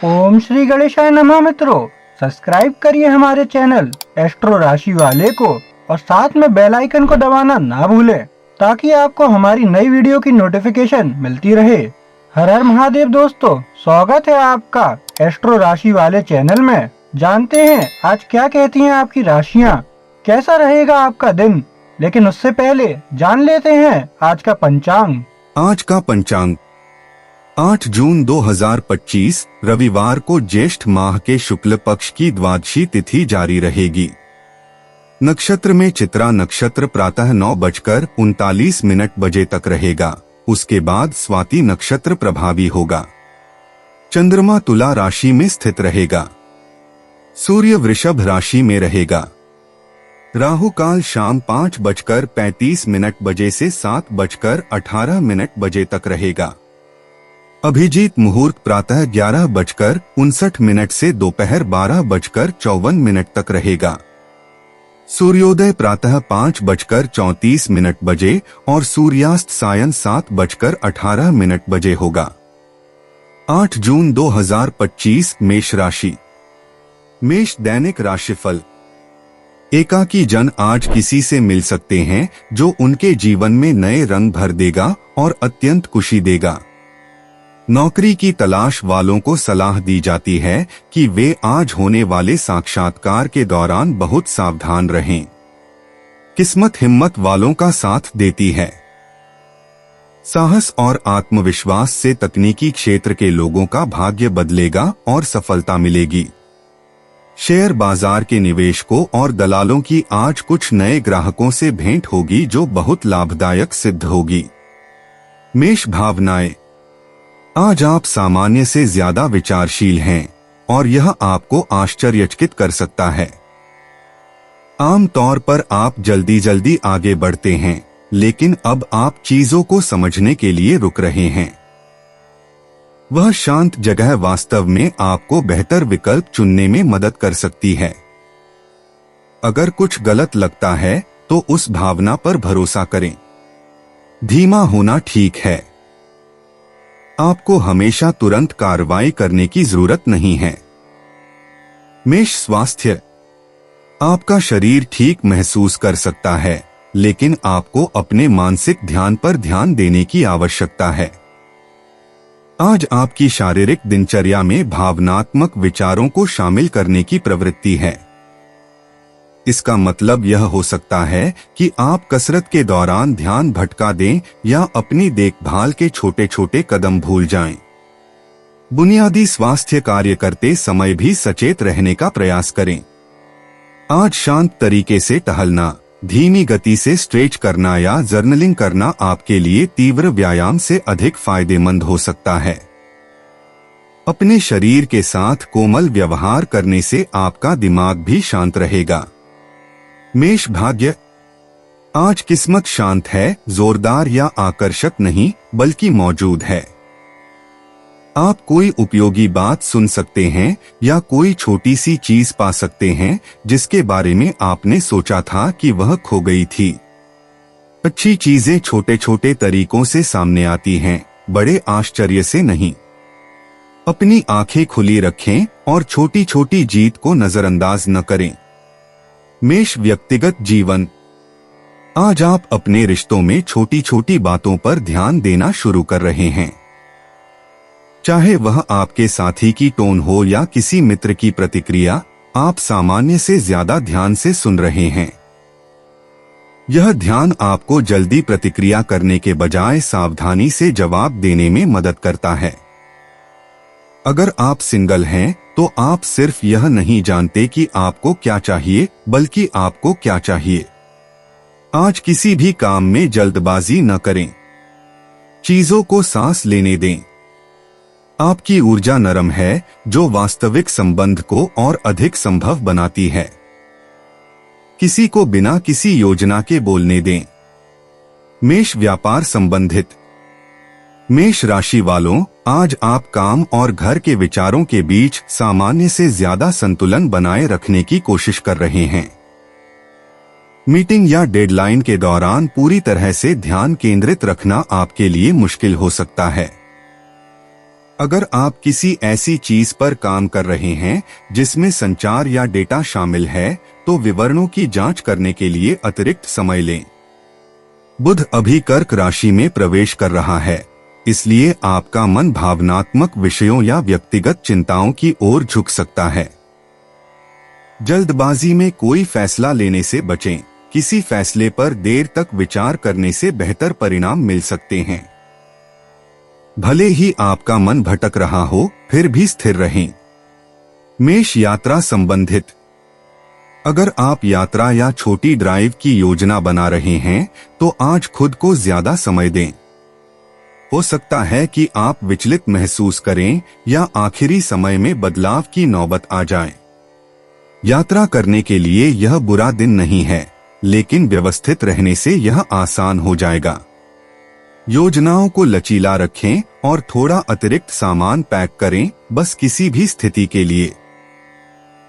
ओम श्री गणेशाय नमः। मित्रों, सब्सक्राइब करिए हमारे चैनल एस्ट्रो राशि वाले को और साथ में बेल आइकन को दबाना ना भूलें ताकि आपको हमारी नई वीडियो की नोटिफिकेशन मिलती रहे। हर हर महादेव दोस्तों, स्वागत है आपका एस्ट्रो राशि वाले चैनल में। जानते हैं आज क्या कहती हैं आपकी राशियां, कैसा रहेगा आपका दिन। लेकिन उससे पहले जान लेते हैं आज का पंचांग। आज का पंचांग 8 जून 2025 रविवार को ज्येष्ठ माह के शुक्ल पक्ष की द्वादशी तिथि जारी रहेगी। नक्षत्र में चित्रा नक्षत्र प्रातः 9:39 बजे तक रहेगा। उसके बाद स्वाति नक्षत्र प्रभावी होगा। चंद्रमा तुला राशि में स्थित रहेगा। सूर्य वृषभ राशि में रहेगा। राहु काल शाम 5:35 बजे से 7:18 बजे तक रहेगा। अभिजीत मुहूर्त प्रातः 11:59 से दोपहर 12:54 तक रहेगा। सूर्योदय प्रातः 5:34 बजे और सूर्यास्त सायं 7:18 बजे होगा। 8 जून 2025 मेष राशि। मेष दैनिक राशिफल। एकाकी जन आज किसी से मिल सकते हैं जो उनके जीवन में नए रंग भर देगा और अत्यंत खुशी देगा। नौकरी की तलाश वालों को सलाह दी जाती है कि वे आज होने वाले साक्षात्कार के दौरान बहुत सावधान रहें। किस्मत हिम्मत वालों का साथ देती है। साहस और आत्मविश्वास से तकनीकी क्षेत्र के लोगों का भाग्य बदलेगा और सफलता मिलेगी। शेयर बाजार के निवेशकों और दलालों की आज कुछ नए ग्राहकों से भेंट होगी जो बहुत लाभदायक सिद्ध होगी। मेष भावनाएं। आज आप सामान्य से ज्यादा विचारशील हैं और यह आपको आश्चर्यचकित कर सकता है। आम तौर पर आप जल्दी आगे बढ़ते हैं, लेकिन अब आप चीजों को समझने के लिए रुक रहे हैं। वह शांत जगह वास्तव में आपको बेहतर विकल्प चुनने में मदद कर सकती है। अगर कुछ गलत लगता है तो उस भावना पर भरोसा करें। धीमा होना ठीक है। आपको हमेशा तुरंत कार्रवाई करने की जरूरत नहीं है। मेष स्वास्थ्य। आपका शरीर ठीक महसूस कर सकता है, लेकिन आपको अपने मानसिक ध्यान पर ध्यान देने की आवश्यकता है। आज आपकी शारीरिक दिनचर्या में भावनात्मक विचारों को शामिल करने की प्रवृत्ति है। इसका मतलब यह हो सकता है कि आप कसरत के दौरान ध्यान भटका दें या अपनी देखभाल के छोटे छोटे कदम भूल जाएं। बुनियादी स्वास्थ्य कार्य करते समय भी सचेत रहने का प्रयास करें। आज शांत तरीके से टहलना, धीमी गति से स्ट्रेच करना या जर्नलिंग करना आपके लिए तीव्र व्यायाम से अधिक फायदेमंद हो सकता है। अपने शरीर के साथ कोमल व्यवहार करने से आपका दिमाग भी शांत रहेगा। मेष भाग्य। आज किस्मत शांत है, जोरदार या आकर्षक नहीं बल्कि मौजूद है। आप कोई उपयोगी बात सुन सकते हैं या कोई छोटी सी चीज पा सकते हैं जिसके बारे में आपने सोचा था कि वह खो गई थी। अच्छी चीजें छोटे छोटे तरीकों से सामने आती हैं, बड़े आश्चर्य से नहीं। अपनी आंखें खुली रखें और छोटी छोटी जीत को नजरअंदाज न करें। मेष व्यक्तिगत जीवन। आज आप अपने रिश्तों में छोटी छोटी बातों पर ध्यान देना शुरू कर रहे हैं। चाहे वह आपके साथी की टोन हो या किसी मित्र की प्रतिक्रिया, आप सामान्य से ज्यादा ध्यान से सुन रहे हैं। यह ध्यान आपको जल्दी प्रतिक्रिया करने के बजाय सावधानी से जवाब देने में मदद करता है। अगर आप सिंगल हैं तो आप सिर्फ यह नहीं जानते कि आपको क्या चाहिए, बल्कि आपको क्या चाहिए। आज किसी भी काम में जल्दबाजी न करें। चीजों को सांस लेने दें। आपकी ऊर्जा नरम है, जो वास्तविक संबंध को और अधिक संभव बनाती है। किसी को बिना किसी योजना के बोलने दें। मेष व्यापार संबंधित। मेष राशि वालों, आज आप काम और घर के विचारों के बीच सामान्य से ज्यादा संतुलन बनाए रखने की कोशिश कर रहे हैं। मीटिंग या डेडलाइन के दौरान पूरी तरह से ध्यान केंद्रित रखना आपके लिए मुश्किल हो सकता है। अगर आप किसी ऐसी चीज पर काम कर रहे हैं जिसमें संचार या डेटा शामिल है, तो विवरणों की जांच करने के लिए अतिरिक्त समय लें। बुध अभी कर्क राशि में प्रवेश कर रहा है, इसलिए आपका मन भावनात्मक विषयों या व्यक्तिगत चिंताओं की ओर झुक सकता है। जल्दबाजी में कोई फैसला लेने से बचें। किसी फैसले पर देर तक विचार करने से बेहतर परिणाम मिल सकते हैं। भले ही आपका मन भटक रहा हो, फिर भी स्थिर रहें। मेष यात्रा संबंधित। अगर आप यात्रा या छोटी ड्राइव की योजना बना रहे हैं, तो आज खुद को ज्यादा समय दें। हो सकता है कि आप विचलित महसूस करें या आखिरी समय में बदलाव की नौबत आ जाए। यात्रा करने के लिए यह बुरा दिन नहीं है, लेकिन व्यवस्थित रहने से यह आसान हो जाएगा। योजनाओं को लचीला रखें और थोड़ा अतिरिक्त सामान पैक करें, बस किसी भी स्थिति के लिए।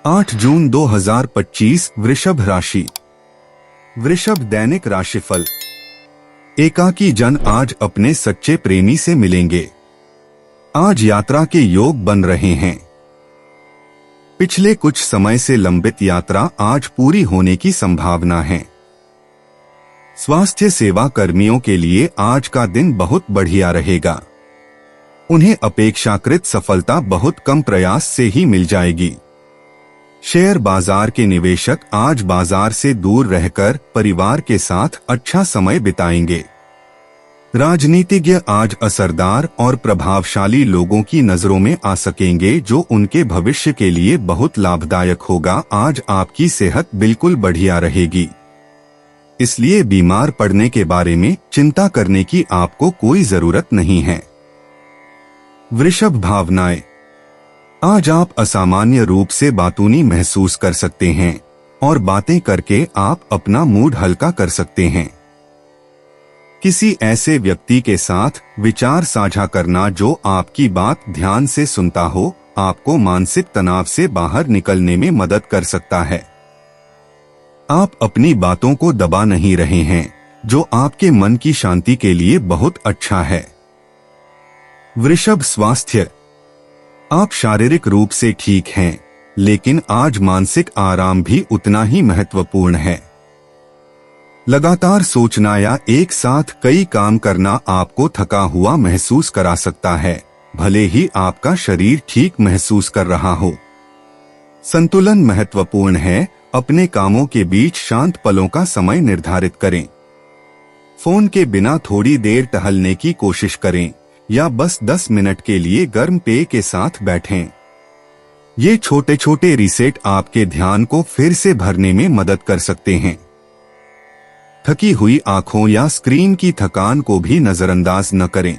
8 जून 2025 वृषभ राशि। वृषभ दैनिक राशिफल। एकाकी जन आज अपने सच्चे प्रेमी से मिलेंगे। आज यात्रा के योग बन रहे हैं। पिछले कुछ समय से लंबित यात्रा आज पूरी होने की संभावना है। स्वास्थ्य सेवा कर्मियों के लिए आज का दिन बहुत बढ़िया रहेगा। उन्हें अपेक्षाकृत सफलता बहुत कम प्रयास से ही मिल जाएगी। शेयर बाजार के निवेशक आज बाजार से दूर रहकर परिवार के साथ अच्छा समय बिताएंगे। राजनीतिज्ञ आज असरदार और प्रभावशाली लोगों की नजरों में आ सकेंगे, जो उनके भविष्य के लिए बहुत लाभदायक होगा। आज आपकी सेहत बिल्कुल बढ़िया रहेगी, इसलिए बीमार पड़ने के बारे में चिंता करने की आपको कोई जरूरत नहीं है। वृषभ भावनाएं। आज आप असामान्य रूप से बातूनी महसूस कर सकते हैं और बातें करके आप अपना मूड हल्का कर सकते हैं। किसी ऐसे व्यक्ति के साथ विचार साझा करना जो आपकी बात ध्यान से सुनता हो, आपको मानसिक तनाव से बाहर निकलने में मदद कर सकता है। आप अपनी बातों को दबा नहीं रहे हैं, जो आपके मन की शांति के लिए बहुत अच्छा है। वृषभ स्वास्थ्य। आप शारीरिक रूप से ठीक हैं, लेकिन आज मानसिक आराम भी उतना ही महत्वपूर्ण है। लगातार सोचना या एक साथ कई काम करना आपको थका हुआ महसूस करा सकता है, भले ही आपका शरीर ठीक महसूस कर रहा हो। संतुलन महत्वपूर्ण है। अपने कामों के बीच शांत पलों का समय निर्धारित करें। फोन के बिना थोड़ी देर टहलने की कोशिश करें या बस 10 मिनट के लिए गर्म पेय के साथ बैठें। ये छोटे छोटे रीसेट आपके ध्यान को फिर से भरने में मदद कर सकते हैं। थकी हुई आंखों या स्क्रीन की थकान को भी नजरअंदाज न करें।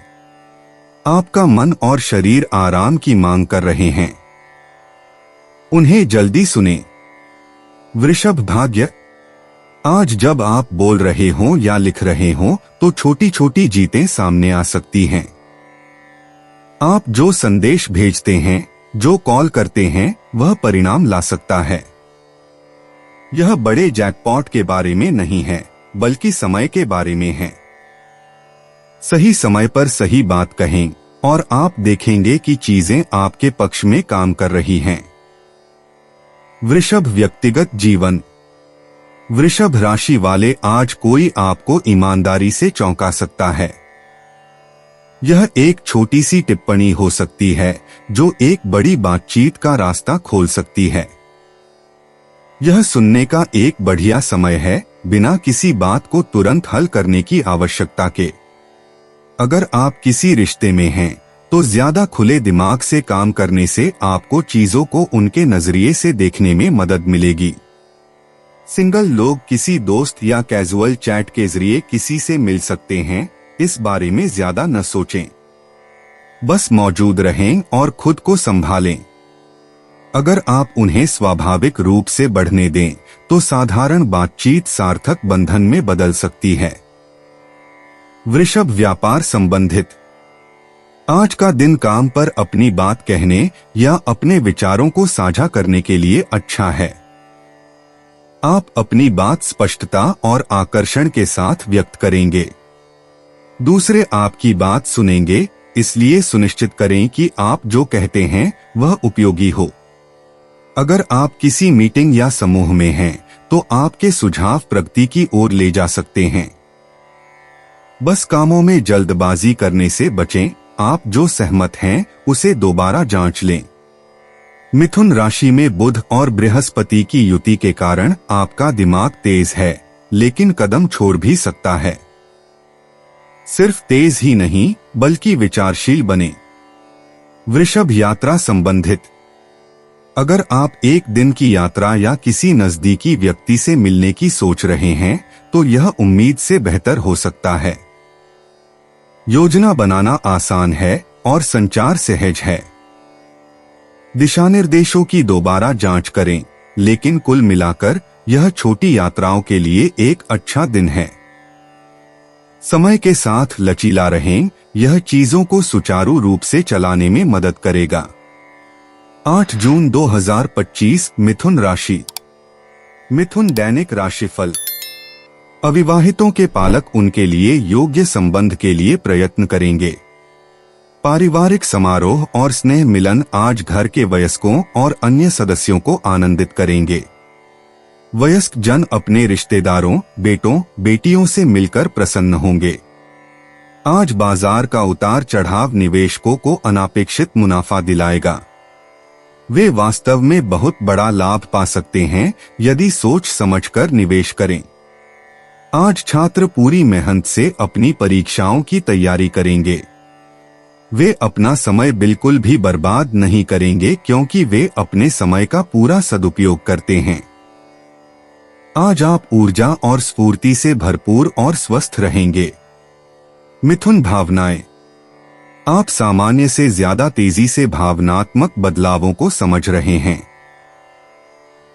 आपका मन और शरीर आराम की मांग कर रहे हैं, उन्हें जल्दी सुनें। वृषभ भाग्य। आज जब आप बोल रहे हों या लिख रहे हों, तो छोटी छोटी जीतें सामने आ सकती हैं। आप जो संदेश भेजते हैं, जो कॉल करते हैं, वह परिणाम ला सकता है। यह बड़े जैकपॉट के बारे में नहीं है, बल्कि समय के बारे में है। सही समय पर सही बात कहें और आप देखेंगे कि चीजें आपके पक्ष में काम कर रही हैं। वृषभ व्यक्तिगत जीवन। वृषभ राशि वाले आज कोई आपको ईमानदारी से चौंका सकता है। यह एक छोटी सी टिप्पणी हो सकती है जो एक बड़ी बातचीत का रास्ता खोल सकती है। यह सुनने का एक बढ़िया समय है, बिना किसी बात को तुरंत हल करने की आवश्यकता के। अगर आप किसी रिश्ते में हैं, तो ज्यादा खुले दिमाग से काम करने से आपको चीजों को उनके नजरिए से देखने में मदद मिलेगी। सिंगल लोग किसी दोस्त या कैजुअल चैट के जरिए किसी से मिल सकते हैं, इस बारे में ज्यादा न सोचें। बस मौजूद रहें और खुद को संभालें। अगर आप उन्हें स्वाभाविक रूप से बढ़ने दें, तो साधारण बातचीत सार्थक बंधन में बदल सकती है। वृषभ व्यापार संबंधित। आज का दिन काम पर अपनी बात कहने या अपने विचारों को साझा करने के लिए अच्छा है। आप अपनी बात स्पष्टता और आकर्षण के साथ व्यक्त करेंगे। दूसरे आपकी बात सुनेंगे इसलिए सुनिश्चित करें कि आप जो कहते हैं वह उपयोगी हो। अगर आप किसी मीटिंग या समूह में हैं, तो आपके सुझाव प्रगति की ओर ले जा सकते हैं। बस कामों में जल्दबाजी करने से बचें। आप जो सहमत हैं उसे दोबारा जांच लें। मिथुन राशि में बुध और बृहस्पति की युति के कारण आपका दिमाग तेज है, लेकिन कदम छोड़ भी सकता है। सिर्फ तेज ही नहीं बल्कि विचारशील बने। वृषभ यात्रा संबंधित। अगर आप एक दिन की यात्रा या किसी नजदीकी व्यक्ति से मिलने की सोच रहे हैं, तो यह उम्मीद से बेहतर हो सकता है। योजना बनाना आसान है और संचार सहज है। दिशा निर्देशों की दोबारा जांच करें, लेकिन कुल मिलाकर यह छोटी यात्राओं के लिए एक अच्छा दिन है। समय के साथ लचीला रहें, यह चीजों को सुचारू रूप से चलाने में मदद करेगा। 8 जून 2025 मिथुन राशि। मिथुन दैनिक राशिफल। अविवाहितों के पालक उनके लिए योग्य संबंध के लिए प्रयत्न करेंगे। पारिवारिक समारोह और स्नेह मिलन आज घर के वयस्कों और अन्य सदस्यों को आनंदित करेंगे। वयस्क जन अपने रिश्तेदारों, बेटों, बेटियों से मिलकर प्रसन्न होंगे। आज बाजार का उतार चढ़ाव निवेशकों को अनापेक्षित मुनाफा दिलाएगा। वे वास्तव में बहुत बड़ा लाभ पा सकते हैं यदि सोच समझकर निवेश करें। आज छात्र पूरी मेहनत से अपनी परीक्षाओं की तैयारी करेंगे। वे अपना समय बिल्कुल भी बर्बाद नहीं करेंगे क्योंकि वे अपने समय का पूरा सदुपयोग करते हैं। आज आप ऊर्जा और स्फूर्ति से भरपूर और स्वस्थ रहेंगे। मिथुन भावनाएं। आप सामान्य से ज्यादा तेजी से भावनात्मक बदलावों को समझ रहे हैं।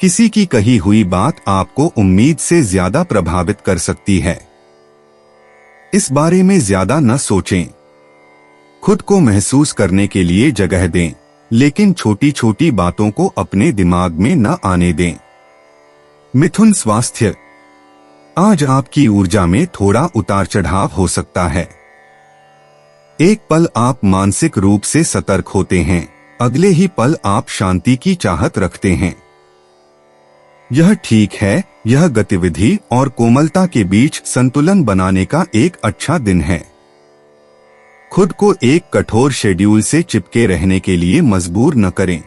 किसी की कही हुई बात आपको उम्मीद से ज्यादा प्रभावित कर सकती है। इस बारे में ज्यादा न सोचें। खुद को महसूस करने के लिए जगह दें, लेकिन छोटी छोटी बातों को अपने दिमाग में न आने दें। मिथुन स्वास्थ्य। आज आपकी ऊर्जा में थोड़ा उतार चढ़ाव हो सकता है। एक पल आप मानसिक रूप से सतर्क होते हैं, अगले ही पल आप शांति की चाहत रखते हैं। यह ठीक है, यह गतिविधि और कोमलता के बीच संतुलन बनाने का एक अच्छा दिन है। खुद को एक कठोर शेड्यूल से चिपके रहने के लिए मजबूर न करें।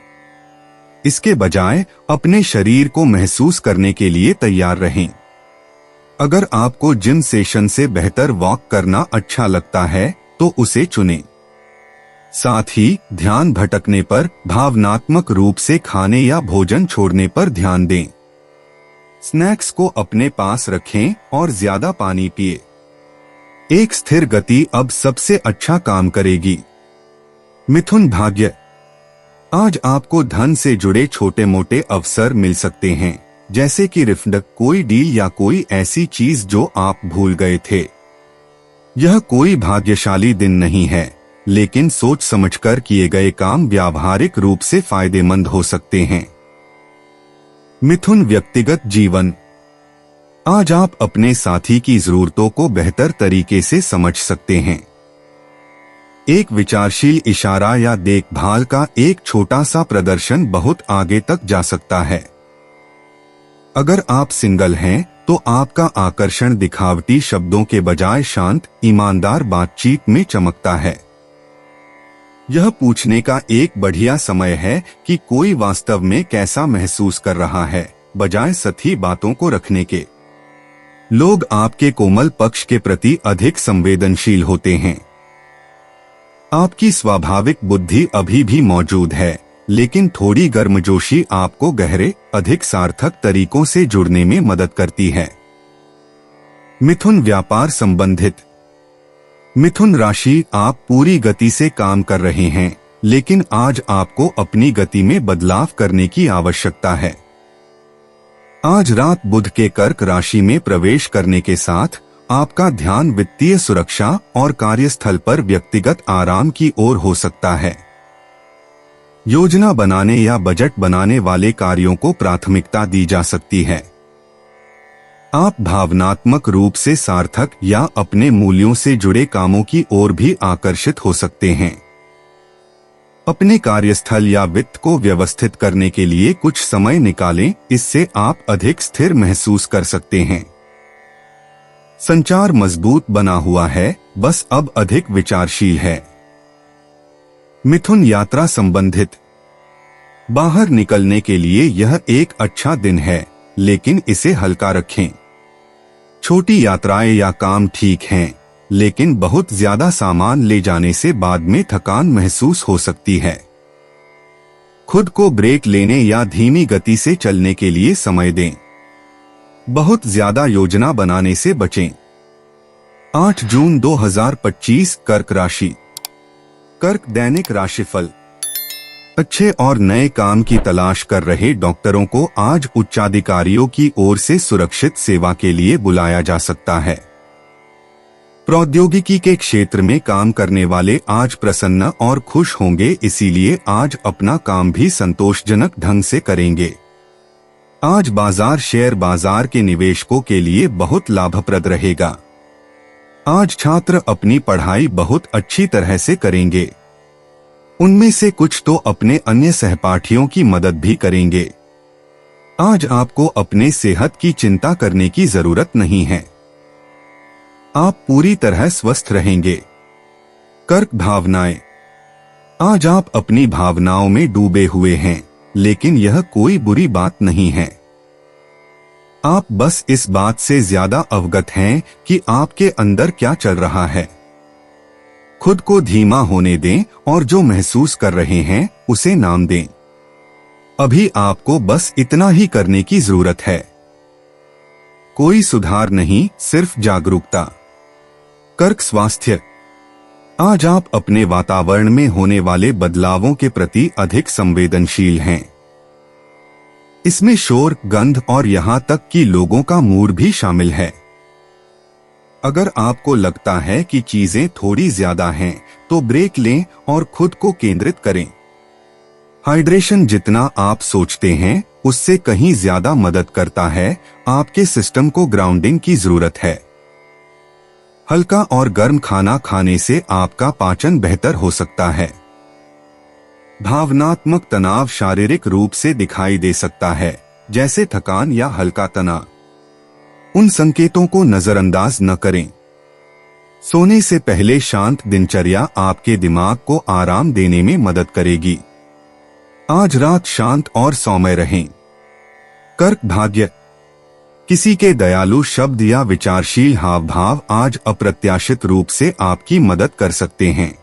इसके बजाय अपने शरीर को महसूस करने के लिए तैयार रहें। अगर आपको जिम सेशन से बेहतर वॉक करना अच्छा लगता है, तो उसे चुनें। साथ ही ध्यान भटकने पर, भावनात्मक रूप से खाने या भोजन छोड़ने पर ध्यान दें। स्नैक्स को अपने पास रखें और ज्यादा पानी पिए। एक स्थिर गति अब सबसे अच्छा काम करेगी। मिथुन भाग्य। आज आपको धन से जुड़े छोटे मोटे अवसर मिल सकते हैं, जैसे कि रिफंड, कोई डील या कोई ऐसी चीज जो आप भूल गए थे। यह कोई भाग्यशाली दिन नहीं है, लेकिन सोच समझकर किए गए काम व्यावहारिक रूप से फायदेमंद हो सकते हैं। मिथुन व्यक्तिगत जीवन। आज आप अपने साथी की जरूरतों को बेहतर तरीके से समझ सकते हैं। एक विचारशील इशारा या देखभाल का एक छोटा सा प्रदर्शन बहुत आगे तक जा सकता है। अगर आप सिंगल हैं, तो आपका आकर्षण दिखावटी शब्दों के बजाय शांत, ईमानदार बातचीत में चमकता है। यह पूछने का एक बढ़िया समय है कि कोई वास्तव में कैसा महसूस कर रहा है, बजाय सतही बातों को रखने के। लोग आपके कोमल पक्ष के प्रति अधिक संवेदनशील होते हैं। आपकी स्वाभाविक बुद्धि अभी भी मौजूद है, लेकिन थोड़ी गर्मजोशी आपको गहरे, अधिक सार्थक तरीकों से जुड़ने में मदद करती है। मिथुन व्यापार संबंधित। मिथुन राशि, आप पूरी गति से काम कर रहे हैं, लेकिन आज आपको अपनी गति में बदलाव करने की आवश्यकता है। आज रात बुध के कर्क राशि में प्रवेश करने के साथ आपका ध्यान वित्तीय सुरक्षा और कार्यस्थल पर व्यक्तिगत आराम की ओर हो सकता है। योजना बनाने या बजट बनाने वाले कार्यों को प्राथमिकता दी जा सकती है। आप भावनात्मक रूप से सार्थक या अपने मूल्यों से जुड़े कामों की ओर भी आकर्षित हो सकते हैं। अपने कार्यस्थल या वित्त को व्यवस्थित करने के लिए कुछ समय निकालें, इससे आप अधिक स्थिर महसूस कर सकते हैं। संचार मजबूत बना हुआ है, बस अब अधिक विचारशील है। मिथुन यात्रा संबंधित। बाहर निकलने के लिए यह एक अच्छा दिन है, लेकिन इसे हल्का रखें। छोटी यात्राएं या काम ठीक हैं, लेकिन बहुत ज्यादा सामान ले जाने से बाद में थकान महसूस हो सकती है। खुद को ब्रेक लेने या धीमी गति से चलने के लिए समय दें। बहुत ज्यादा योजना बनाने से बचें। 8 जून 2025 कर्क राशि। कर्क दैनिक राशिफल। अच्छे और नए काम की तलाश कर रहे डॉक्टरों को आज उच्चाधिकारियों की ओर से सुरक्षित सेवा के लिए बुलाया जा सकता है। प्रौद्योगिकी के क्षेत्र में काम करने वाले आज प्रसन्न और खुश होंगे, इसीलिए आज अपना काम भी संतोषजनक ढंग से करेंगे। आज बाजार शेयर बाजार के निवेशकों के लिए बहुत लाभप्रद रहेगा। आज छात्र अपनी पढ़ाई बहुत अच्छी तरह से करेंगे। उनमें से कुछ तो अपने अन्य सहपाठियों की मदद भी करेंगे। आज आपको अपने सेहत की चिंता करने की जरूरत नहीं है। आप पूरी तरह स्वस्थ रहेंगे। कर्क भावनाएं। आज आप अपनी भावनाओं में डूबे हुए हैं, लेकिन यह कोई बुरी बात नहीं है। आप बस इस बात से ज्यादा अवगत हैं कि आपके अंदर क्या चल रहा है। खुद को धीमा होने दें और जो महसूस कर रहे हैं उसे नाम दें। अभी आपको बस इतना ही करने की जरूरत है। कोई सुधार नहीं, सिर्फ जागरूकता। कर्क स्वास्थ्य। आज आप अपने वातावरण में होने वाले बदलावों के प्रति अधिक संवेदनशील हैं। इसमें शोर, गंध और यहाँ तक कि लोगों का मूड भी शामिल है। अगर आपको लगता है कि चीजें थोड़ी ज्यादा हैं, तो ब्रेक लें और खुद को केंद्रित करें। हाइड्रेशन जितना आप सोचते हैं उससे कहीं ज्यादा मदद करता है। आपके सिस्टम को ग्राउंडिंग की जरूरत है। हल्का और गर्म खाना खाने से आपका पाचन बेहतर हो सकता है। भावनात्मक तनाव शारीरिक रूप से दिखाई दे सकता है, जैसे थकान या हल्का तनाव। उन संकेतों को नजरअंदाज न करें। सोने से पहले शांत दिनचर्या आपके दिमाग को आराम देने में मदद करेगी। आज रात शांत और सौम्य रहें। कर्क भाग्य। किसी के दयालु शब्द या विचारशील हाव भाव आज अप्रत्याशित रूप से आपकी मदद कर सकते हैं।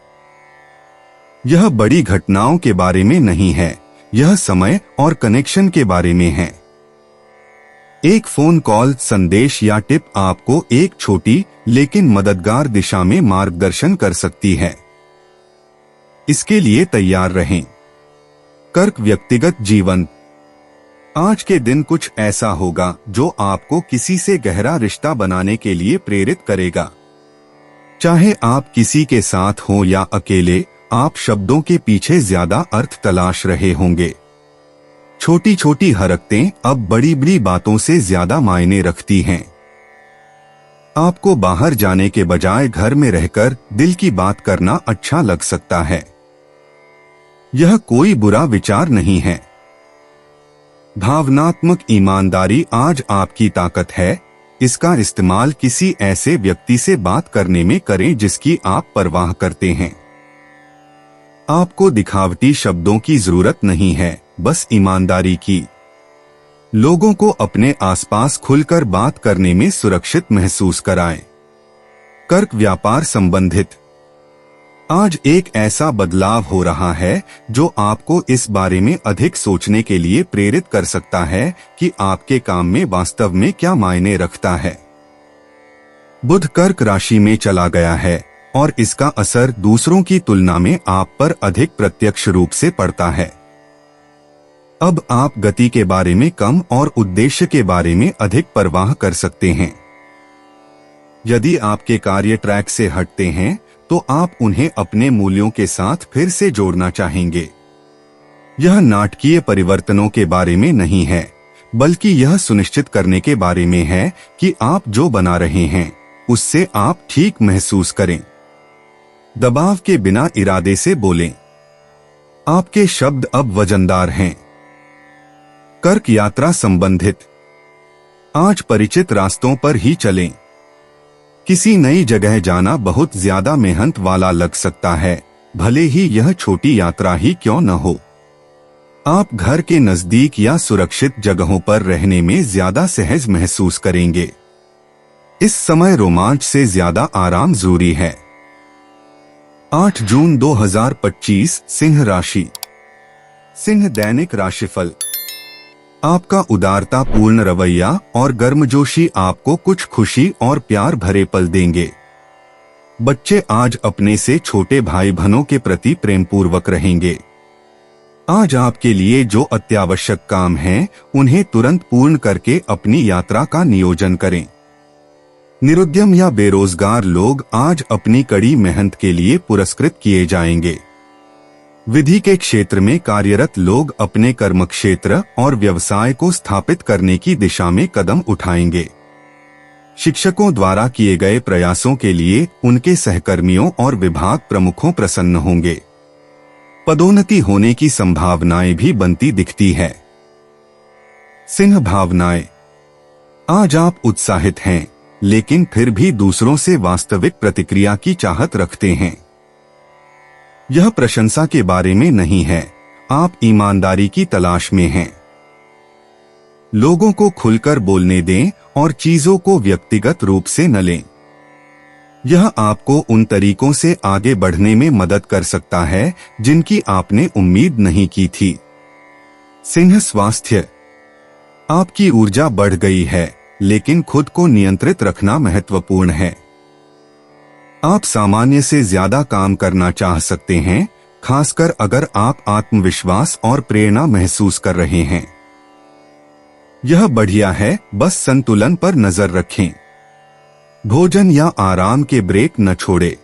यह बड़ी घटनाओं के बारे में नहीं है, यह समय और कनेक्शन के बारे में है। एक फोन कॉल, संदेश या टिप आपको एक छोटी लेकिन मददगार दिशा में मार्गदर्शन कर सकती है। इसके लिए तैयार रहें। कर्क व्यक्तिगत जीवन। आज के दिन कुछ ऐसा होगा जो आपको किसी से गहरा रिश्ता बनाने के लिए प्रेरित करेगा। चाहे आप किसी के साथ हो या अकेले, आप शब्दों के पीछे ज्यादा अर्थ तलाश रहे होंगे। छोटी छोटी हरकतें अब बड़ी बड़ी बातों से ज्यादा मायने रखती हैं। आपको बाहर जाने के बजाय घर में रहकर दिल की बात करना अच्छा लग सकता है। यह कोई बुरा विचार नहीं है। भावनात्मक ईमानदारी आज आपकी ताकत है। इसका इस्तेमाल किसी ऐसे व्यक्ति से बात करने में करें जिसकी आप परवाह करते हैं। आपको दिखावटी शब्दों की जरूरत नहीं है, बस ईमानदारी की। लोगों को अपने आसपास खुलकर बात करने में सुरक्षित महसूस कराएं। कर्क व्यापार संबंधित। आज एक ऐसा बदलाव हो रहा है जो आपको इस बारे में अधिक सोचने के लिए प्रेरित कर सकता है कि आपके काम में वास्तव में क्या मायने रखता है। बुध कर्क राशि में चला गया है और इसका असर दूसरों की तुलना में आप पर अधिक प्रत्यक्ष रूप से पड़ता है। अब आप गति के बारे में कम और उद्देश्य के बारे में अधिक परवाह कर सकते हैं। यदि आपके कार्य ट्रैक से हटते हैं तो आप उन्हें अपने मूल्यों के साथ फिर से जोड़ना चाहेंगे। यह नाटकीय परिवर्तनों के बारे में नहीं है, बल्कि यह सुनिश्चित करने के बारे में है कि आप जो बना रहे हैं उससे आप ठीक महसूस करें। दबाव के बिना इरादे से बोलें। आपके शब्द अब वजनदार हैं। कर्क यात्रा संबंधित। आज परिचित रास्तों पर ही चलें। किसी नई जगह जाना बहुत ज्यादा मेहनत वाला लग सकता है, भले ही यह छोटी यात्रा ही क्यों न हो। आप घर के नजदीक या सुरक्षित जगहों पर रहने में ज्यादा सहज महसूस करेंगे। इस समय रोमांच से ज्यादा आराम जरूरी है। 8 जून 2025 सिंह राशि। सिंह दैनिक राशिफल। आपका उदारतापूर्ण रवैया और गर्मजोशी आपको कुछ खुशी और प्यार भरे पल देंगे। बच्चे आज अपने से छोटे भाई बहनों के प्रति प्रेमपूर्वक रहेंगे। आज आपके लिए जो अत्यावश्यक काम हैं, उन्हें तुरंत पूर्ण करके अपनी यात्रा का नियोजन करें। निरुद्यम या बेरोजगार लोग आज अपनी कड़ी मेहनत के लिए पुरस्कृत किए जाएंगे। विधि के क्षेत्र में कार्यरत लोग अपने कर्म क्षेत्र और व्यवसाय को स्थापित करने की दिशा में कदम उठाएंगे। शिक्षकों द्वारा किए गए प्रयासों के लिए उनके सहकर्मियों और विभाग प्रमुखों प्रसन्न होंगे। पदोन्नति होने की संभावनाएं भी बनती दिखती है। सिंह भावनाएं। आज आप उत्साहित हैं, लेकिन फिर भी दूसरों से वास्तविक प्रतिक्रिया की चाहत रखते हैं। यह प्रशंसा के बारे में नहीं है, आप ईमानदारी की तलाश में हैं। लोगों को खुलकर बोलने दें और चीजों को व्यक्तिगत रूप से न लें। यह आपको उन तरीकों से आगे बढ़ने में मदद कर सकता है जिनकी आपने उम्मीद नहीं की थी। सिंह स्वास्थ्य। आपकी ऊर्जा बढ़ गई है, लेकिन खुद को नियंत्रित रखना महत्वपूर्ण है। आप सामान्य से ज्यादा काम करना चाह सकते हैं, खासकर अगर आप आत्मविश्वास और प्रेरणा महसूस कर रहे हैं। यह बढ़िया है, बस संतुलन पर नजर रखें। भोजन या आराम के ब्रेक न छोड़ें।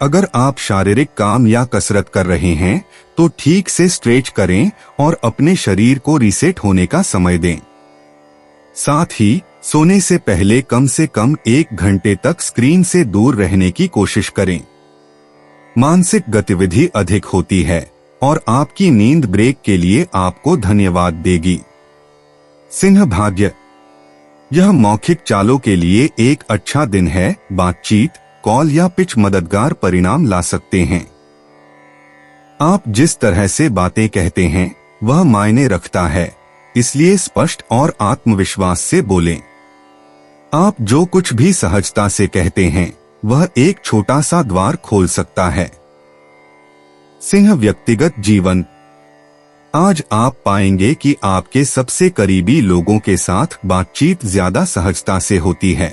अगर आप शारीरिक काम या कसरत कर रहे हैं, तो ठीक से स्ट्रेच करें और अपने शरीर को रीसेट होने का समय दें। साथ ही सोने से पहले कम से कम 1 घंटे तक स्क्रीन से दूर रहने की कोशिश करें। मानसिक गतिविधि अधिक होती है और आपकी नींद ब्रेक के लिए आपको धन्यवाद देगी। सिंह भाग्य। यह मौखिक चालों के लिए एक अच्छा दिन है। बातचीत, कॉल या पिच मददगार परिणाम ला सकते हैं। आप जिस तरह से बातें कहते हैं वह मायने रखता है, इसलिए स्पष्ट और आत्मविश्वास से बोलें। आप जो कुछ भी सहजता से कहते हैं वह एक छोटा सा द्वार खोल सकता है। सिंह व्यक्तिगत जीवन। आज आप पाएंगे कि आपके सबसे करीबी लोगों के साथ बातचीत ज्यादा सहजता से होती है।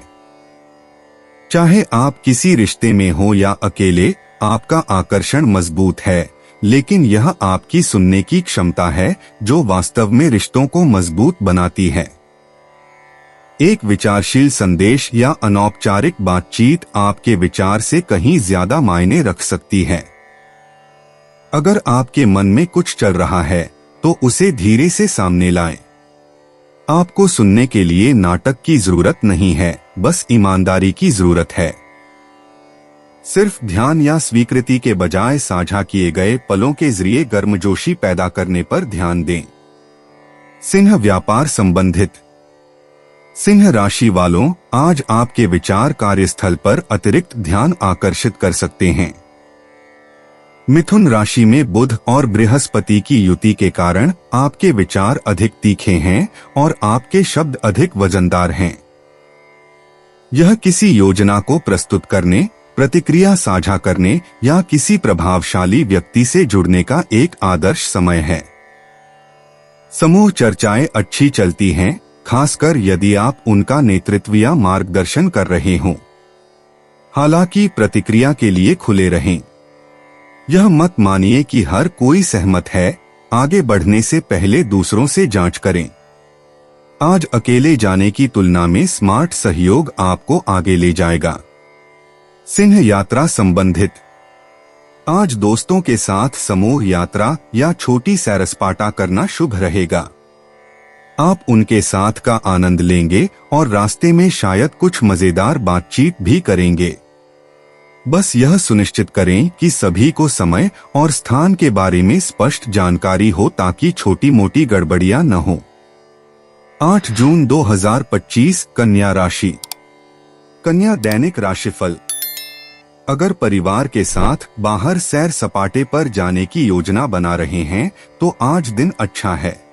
चाहे आप किसी रिश्ते में हो या अकेले, आपका आकर्षण मजबूत है, लेकिन यह आपकी सुनने की क्षमता है जो वास्तव में रिश्तों को मजबूत बनाती है। एक विचारशील संदेश या अनौपचारिक बातचीत आपके विचार से कहीं ज्यादा मायने रख सकती है। अगर आपके मन में कुछ चल रहा है तो उसे धीरे से सामने लाएं। आपको सुनने के लिए नाटक की जरूरत नहीं है, बस ईमानदारी की जरूरत है। सिर्फ ध्यान या स्वीकृति के बजाय साझा किए गए पलों के जरिए गर्मजोशी पैदा करने पर ध्यान दें। सिंह व्यापार संबंधित। सिंह राशि वालों, आज आपके विचार कार्यस्थल पर अतिरिक्त ध्यान आकर्षित कर सकते हैं। मिथुन राशि में बुध और बृहस्पति की युति के कारण आपके विचार अधिक तीखे हैं और आपके शब्द अधिक वजनदार हैं। यह किसी योजना को प्रस्तुत करने, प्रतिक्रिया साझा करने या किसी प्रभावशाली व्यक्ति से जुड़ने का एक आदर्श समय है। समूह चर्चाएं अच्छी चलती हैं, खासकर यदि आप उनका नेतृत्व या मार्गदर्शन कर रहे हों। हालांकि प्रतिक्रिया के लिए खुले रहें। यह मत मानिए कि हर कोई सहमत है, आगे बढ़ने से पहले दूसरों से जांच करें। आज अकेले जाने की तुलना में स्मार्ट सहयोग आपको आगे ले जाएगा। सिंह यात्रा संबंधित। आज दोस्तों के साथ समूह यात्रा या छोटी सैर सपाटा करना शुभ रहेगा। आप उनके साथ का आनंद लेंगे और रास्ते में शायद कुछ मजेदार बातचीत भी करेंगे। बस यह सुनिश्चित करें कि सभी को समय और स्थान के बारे में स्पष्ट जानकारी हो ताकि छोटी मोटी गड़बड़ियां न हो। 8 जून 2025 कन्या राशि। कन्या दैनिक राशिफल। अगर परिवार के साथ बाहर सैर सपाटे पर जाने की योजना बना रहे हैं तो आज दिन अच्छा है।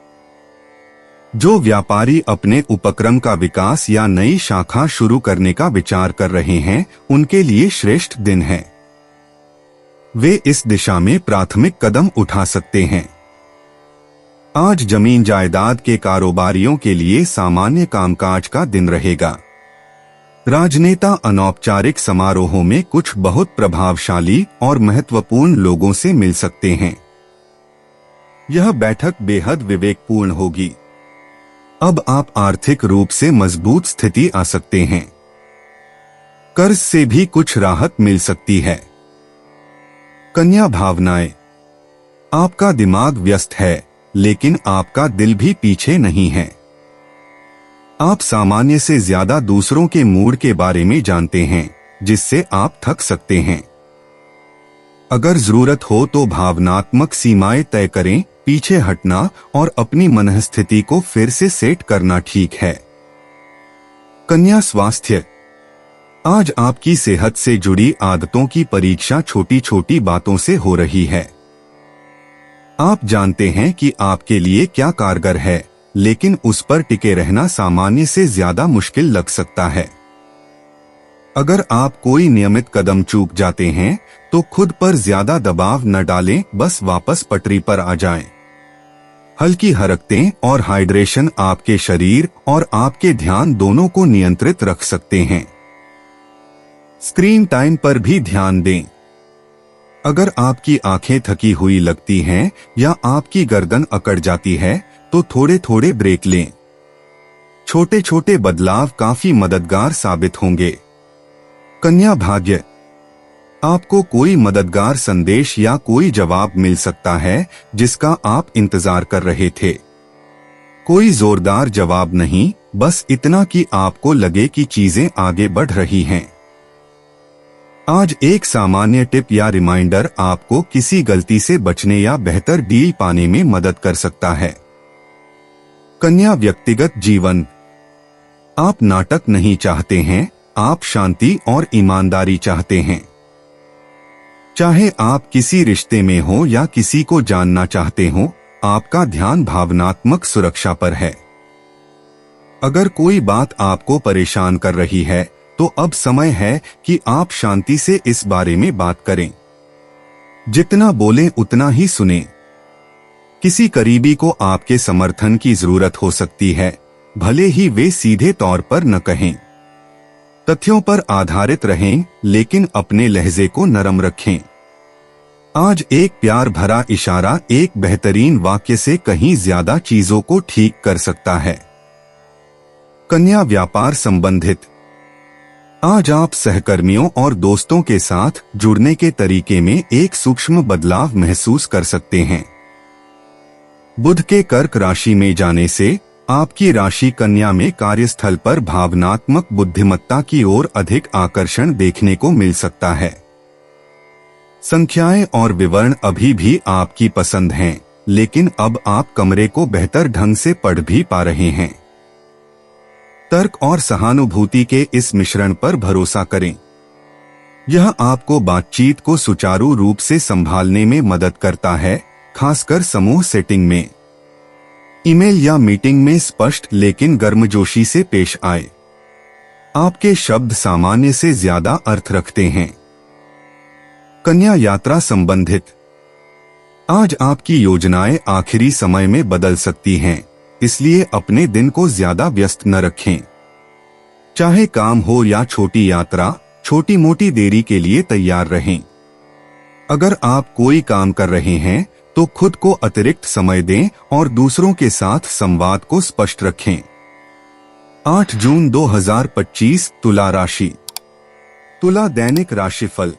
जो व्यापारी अपने उपक्रम का विकास या नई शाखा शुरू करने का विचार कर रहे हैं उनके लिए श्रेष्ठ दिन है। वे इस दिशा में प्राथमिक कदम उठा सकते हैं। आज जमीन जायदाद के कारोबारियों के लिए सामान्य कामकाज का दिन रहेगा। राजनेता अनौपचारिक समारोहों में कुछ बहुत प्रभावशाली और महत्वपूर्ण लोगों से मिल सकते हैं। यह बैठक बेहद विवेकपूर्ण होगी। अब आप आर्थिक रूप से मजबूत स्थिति आ सकते हैं। कर्ज से भी कुछ राहत मिल सकती है। कन्या भावनाएं। आपका दिमाग व्यस्त है लेकिन आपका दिल भी पीछे नहीं है। आप सामान्य से ज्यादा दूसरों के मूड के बारे में जानते हैं जिससे आप थक सकते हैं। अगर जरूरत हो तो भावनात्मक सीमाएं तय करें। पीछे हटना और अपनी मनस्थिति को फिर से सेट करना ठीक है। कन्या स्वास्थ्य। आज आपकी सेहत से जुड़ी आदतों की परीक्षा छोटी छोटी बातों से हो रही है। आप जानते हैं कि आपके लिए क्या कारगर है लेकिन उस पर टिके रहना सामान्य से ज्यादा मुश्किल लग सकता है। अगर आप कोई नियमित कदम चूक जाते हैं तो खुद पर ज्यादा दबाव न डालें, बस वापस पटरी पर आ जाएं। हल्की हरकतें और हाइड्रेशन आपके शरीर और आपके ध्यान दोनों को नियंत्रित रख सकते हैं। स्क्रीन टाइम पर भी ध्यान दें। अगर आपकी आंखें थकी हुई लगती हैं या आपकी गर्दन अकड़ जाती है तो थोड़े थोड़े ब्रेक लें। छोटे छोटे बदलाव काफी मददगार साबित होंगे। कन्या भाग्य। आपको कोई मददगार संदेश या कोई जवाब मिल सकता है जिसका आप इंतजार कर रहे थे। कोई जोरदार जवाब नहीं, बस इतना कि आपको लगे कि चीजें आगे बढ़ रही हैं। आज एक सामान्य टिप या रिमाइंडर आपको किसी गलती से बचने या बेहतर डील पाने में मदद कर सकता है। कन्या व्यक्तिगत जीवन। आप नाटक नहीं चाहते हैं, आप शांति और ईमानदारी चाहते हैं। चाहे आप किसी रिश्ते में हो या किसी को जानना चाहते हो, आपका ध्यान भावनात्मक सुरक्षा पर है। अगर कोई बात आपको परेशान कर रही है तो अब समय है कि आप शांति से इस बारे में बात करें। जितना बोलें उतना ही सुनें। किसी करीबी को आपके समर्थन की जरूरत हो सकती है, भले ही वे सीधे तौर पर न कहें। तथ्यों पर आधारित रहें लेकिन अपने लहजे को नरम रखें। आज एक प्यार भरा इशारा एक बेहतरीन वाक्य से कहीं ज्यादा चीजों को ठीक कर सकता है। कन्या व्यापार संबंधित। आज आप सहकर्मियों और दोस्तों के साथ जुड़ने के तरीके में एक सूक्ष्म बदलाव महसूस कर सकते हैं। बुध के कर्क राशि में जाने से आपकी राशि कन्या में कार्यस्थल पर भावनात्मक बुद्धिमत्ता की ओर अधिक आकर्षण देखने को मिल सकता है। संख्याएं और विवरण अभी भी आपकी पसंद हैं, लेकिन अब आप कमरे को बेहतर ढंग से पढ़ भी पा रहे हैं। तर्क और सहानुभूति के इस मिश्रण पर भरोसा करें। यह आपको बातचीत को सुचारू रूप से संभालने में मदद करता है, खासकर समूह सेटिंग में। ईमेल या मीटिंग में स्पष्ट लेकिन गर्मजोशी से पेश आए। आपके शब्द सामान्य से ज्यादा अर्थ रखते हैं। कन्या यात्रा संबंधित। आज आपकी योजनाएं आखिरी समय में बदल सकती हैं, इसलिए अपने दिन को ज्यादा व्यस्त न रखें। चाहे काम हो या छोटी यात्रा, छोटी मोटी देरी के लिए तैयार रहें। अगर आप कोई काम कर रहे हैं तो खुद को अतिरिक्त समय दें और दूसरों के साथ संवाद को स्पष्ट रखें। 8 जून 2025 तुला राशि। तुला दैनिक राशिफल।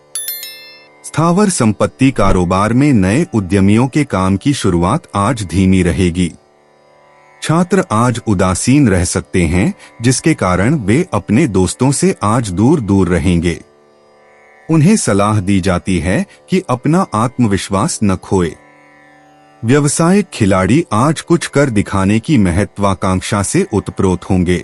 स्थावर संपत्ति कारोबार में नए उद्यमियों के काम की शुरुआत आज धीमी रहेगी। छात्र आज उदासीन रह सकते हैं, जिसके कारण वे अपने दोस्तों से आज दूर दूर रहेंगे। उन्हें सलाह दी जाती है कि अपना आत्मविश्वास न खोए। व्यवसायिक खिलाड़ी आज कुछ कर दिखाने की महत्वाकांक्षा से उत्प्रोत होंगे।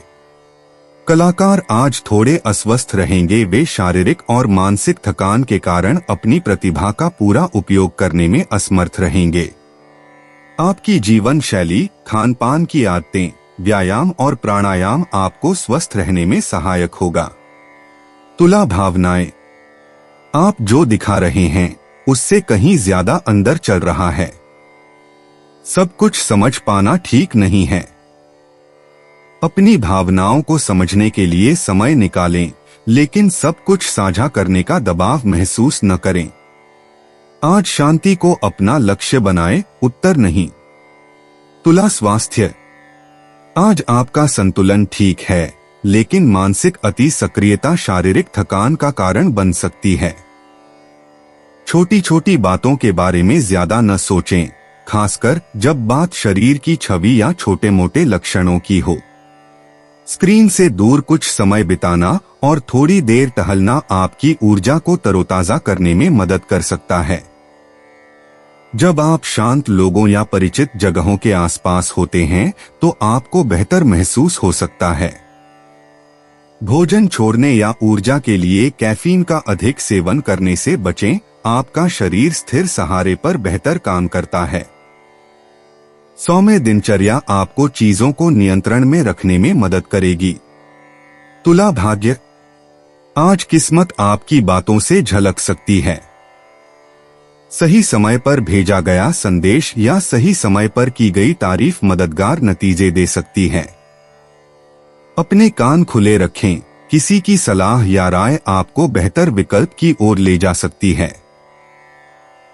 कलाकार आज थोड़े अस्वस्थ रहेंगे। वे शारीरिक और मानसिक थकान के कारण अपनी प्रतिभा का पूरा उपयोग करने में असमर्थ रहेंगे। आपकी जीवन शैली, खान पान की आदतें, व्यायाम और प्राणायाम आपको स्वस्थ रहने में सहायक होगा। तुला भावनाएं, आप जो दिखा रहे हैं उससे कहीं ज्यादा अंदर चल रहा है। सब कुछ समझ पाना ठीक नहीं है। अपनी भावनाओं को समझने के लिए समय निकालें, लेकिन सब कुछ साझा करने का दबाव महसूस न करें। आज शांति को अपना लक्ष्य बनाएं, उत्तर नहीं। तुला स्वास्थ्य, आज आपका संतुलन ठीक है, लेकिन मानसिक अति सक्रियता शारीरिक थकान का कारण बन सकती है। छोटी छोटी बातों के बारे में ज्यादा न सोचें, खासकर जब बात शरीर की छवि या छोटे मोटे लक्षणों की हो। स्क्रीन से दूर कुछ समय बिताना और थोड़ी देर टहलना आपकी ऊर्जा को तरोताजा करने में मदद कर सकता है। जब आप शांत लोगों या परिचित जगहों के आसपास होते हैं तो आपको बेहतर महसूस हो सकता है। भोजन छोड़ने या ऊर्जा के लिए कैफीन का अधिक सेवन करने से बचें। आपका शरीर स्थिर सहारे पर बेहतर काम करता है। सौम्य दिनचर्या आपको चीजों को नियंत्रण में रखने में मदद करेगी। तुला भाग्य, आज किस्मत आपकी बातों से झलक सकती है। सही समय पर भेजा गया संदेश या सही समय पर की गई तारीफ मददगार नतीजे दे सकती है। अपने कान खुले रखें, किसी की सलाह या राय आपको बेहतर विकल्प की ओर ले जा सकती है।